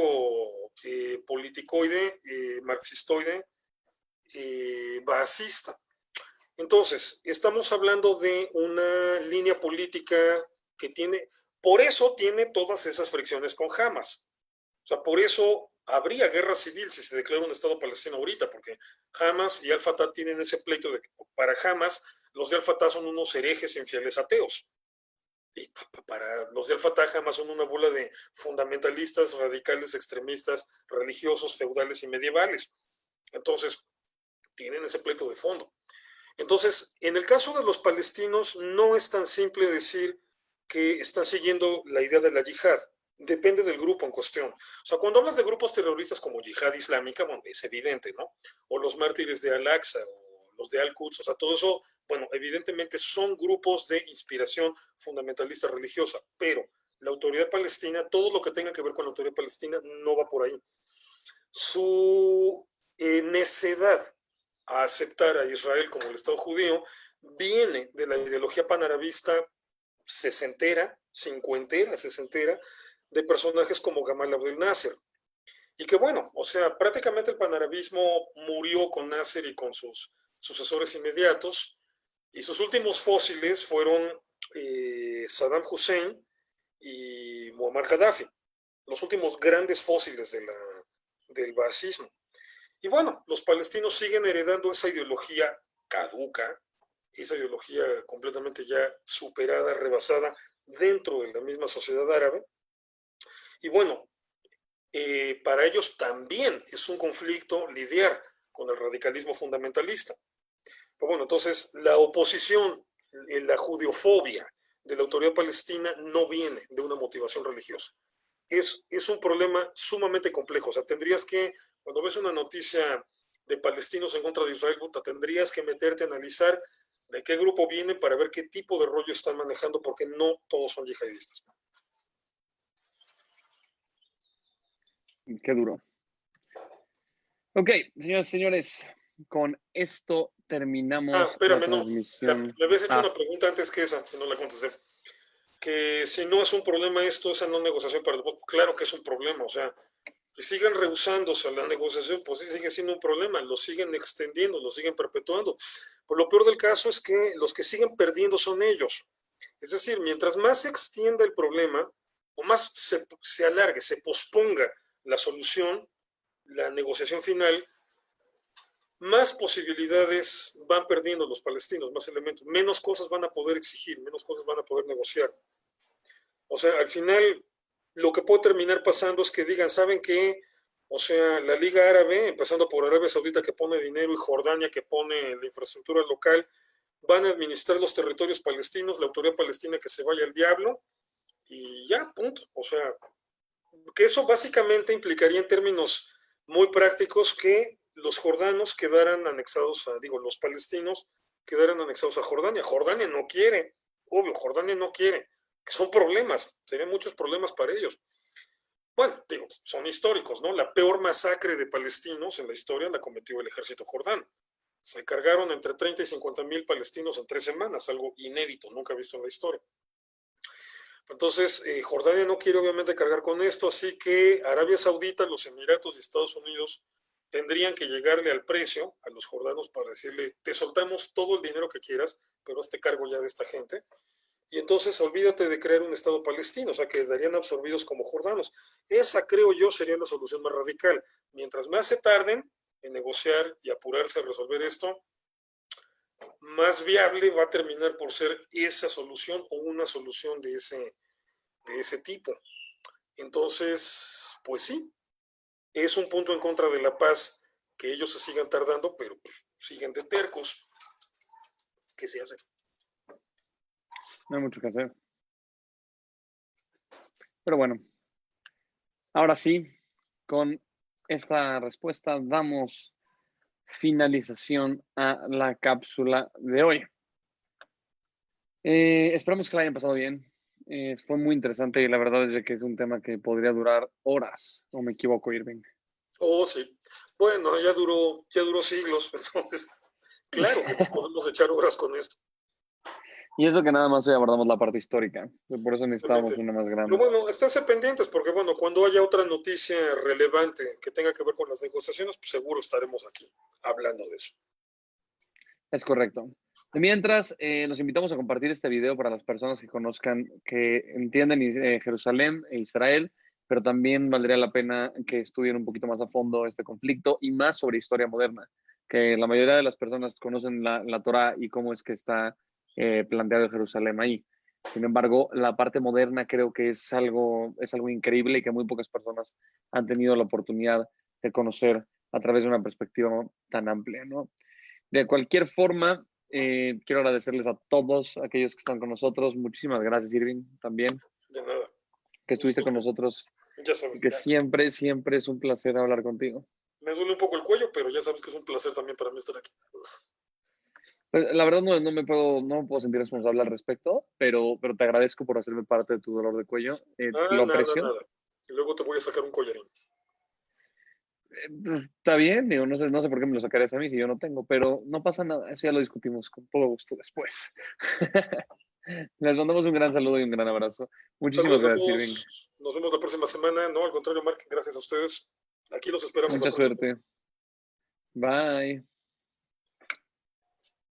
politicoide, marxistoide, baasista. Entonces, estamos hablando de una línea política que tiene, por eso tiene todas esas fricciones con Hamas. O sea, por eso habría guerra civil si se declara un Estado palestino ahorita, porque Hamas y Al-Fatah tienen ese pleito de que para Hamas los de Al-Fatah son unos herejes infieles ateos. Y para los de Al-Fatah Hamas son una bola de fundamentalistas, radicales, extremistas, religiosos, feudales y medievales. Entonces, tienen ese pleito de fondo. Entonces, en el caso de los palestinos, no es tan simple decir que están siguiendo la idea de la yihad. Depende del grupo en cuestión. O sea, cuando hablas de grupos terroristas como Yihad Islámica, bueno, es evidente, ¿no? O los mártires de Al-Aqsa, o los de Al-Quds, o sea, todo eso, bueno, evidentemente son grupos de inspiración fundamentalista religiosa, pero la autoridad palestina, todo lo que tenga que ver con la autoridad palestina, no va por ahí. Su necedad a aceptar a Israel como el Estado judío, viene de la ideología panarabista sesentera, cincuentera, sesentera, de personajes como Gamal Abdel Nasser. Y que bueno, o sea, prácticamente el panarabismo murió con Nasser y con sus sucesores inmediatos, y sus últimos fósiles fueron Saddam Hussein y Muammar Gaddafi, los últimos grandes fósiles del baasismo. Y bueno, los palestinos siguen heredando esa ideología caduca, esa ideología completamente ya superada, rebasada dentro de la misma sociedad árabe. Y bueno, para ellos también es un conflicto lidiar con el radicalismo fundamentalista. Pero bueno, entonces la oposición, la judeofobia de la autoridad palestina no viene de una motivación religiosa. Es un problema sumamente complejo. O sea, tendrías que, cuando ves una noticia de palestinos en contra de Israel, tendrías que meterte a analizar de qué grupo viene para ver qué tipo de rollo están manejando, porque no todos son yihadistas. Qué duro. Ok, señoras y señores, con esto terminamos espérame, la no. transmisión. Me habías hecho una pregunta antes que esa, que no la contesté. Que si no es un problema esto, esa no negociación para el voto. Claro que es un problema, o sea, que sigan rehusándose a la negociación, pues sí sigue siendo un problema, lo siguen extendiendo, lo siguen perpetuando. Pues lo peor del caso es que los que siguen perdiendo son ellos. Es decir, mientras más se extienda el problema, o más se alargue, se posponga la solución, la negociación final, más posibilidades van perdiendo los palestinos, más elementos, menos cosas van a poder exigir, menos cosas van a poder negociar. O sea, al final lo que puede terminar pasando es que digan, ¿saben qué? O sea, la Liga Árabe, empezando por Arabia Saudita que pone dinero y Jordania que pone la infraestructura local, van a administrar los territorios palestinos, la autoridad palestina que se vaya al diablo y ya, punto. O sea, que eso básicamente implicaría en términos muy prácticos que los jordanos quedaran anexados a, digo, los palestinos quedaran anexados a Jordania. Jordania no quiere, obvio, Jordania no quiere, que son problemas, serían muchos problemas para ellos. Bueno, digo, son históricos, ¿no? La peor masacre de palestinos en la historia la cometió el ejército jordano. Se cargaron entre 30 y 50,000 palestinos en 3 semanas, algo inédito, nunca visto en la historia. Entonces, Jordania no quiere obviamente cargar con esto, así que Arabia Saudita, los Emiratos y Estados Unidos tendrían que llegarle al precio a los jordanos para decirle, te soltamos todo el dinero que quieras, pero hazte cargo ya de esta gente. Y entonces olvídate de crear un Estado palestino, o sea, quedarían absorbidos como jordanos. Esa, creo yo, sería la solución más radical. Mientras más se tarden en negociar y apurarse a resolver esto, más viable va a terminar por ser esa solución o una solución de ese tipo. Entonces, pues sí, es un punto en contra de la paz que ellos se sigan tardando, pero pues, siguen de tercos. ¿Qué se hace? No hay mucho que hacer. Pero bueno, ahora sí, con esta respuesta damos finalización a la cápsula de hoy. Esperamos que la hayan pasado bien. Fue muy interesante y la verdad es que es un tema que podría durar horas, ¿o me equivoco, Irving? Oh, sí. Bueno, ya duró siglos, entonces, claro que nos podemos echar horas con esto. Y eso que nada más hoy abordamos la parte histórica, por eso necesitábamos una más grande. Pero bueno, esténse pendientes porque bueno, cuando haya otra noticia relevante que tenga que ver con las negociaciones, pues seguro estaremos aquí hablando de eso. Es correcto. De mientras, los invitamos a compartir este video para las personas que conozcan, que entienden Jerusalén e Israel, pero también valdría la pena que estudien un poquito más a fondo este conflicto y más sobre historia moderna, que la mayoría de las personas conocen la Torá y cómo es que está planteado Jerusalén ahí. Sin embargo, la parte moderna creo que es algo increíble y que muy pocas personas han tenido la oportunidad de conocer a través de una perspectiva tan amplia, ¿no? De cualquier forma, quiero agradecerles a todos aquellos que están con nosotros. Muchísimas gracias, Irving, también. De nada. Que estuviste con nosotros. Ya sabes. Que siempre es un placer hablar contigo. Me duele un poco el cuello, pero ya sabes que es un placer también para mí estar aquí. Pues, la verdad no me puedo sentir responsable al respecto, pero te agradezco por hacerme parte de tu dolor de cuello. Lo aprecio. Nada. Y luego te voy a sacar un collarín. Está bien, digo, no sé por qué me lo sacarías a mí si yo no tengo, pero no pasa nada, eso ya lo discutimos con todo gusto después. Les mandamos un gran saludo y un gran abrazo. Muchísimas Saludos a gracias, Irving. todos. Nos vemos la próxima semana. No, al contrario, Mark, gracias a ustedes. Aquí los esperamos la Mucha próxima. suerte. Bye.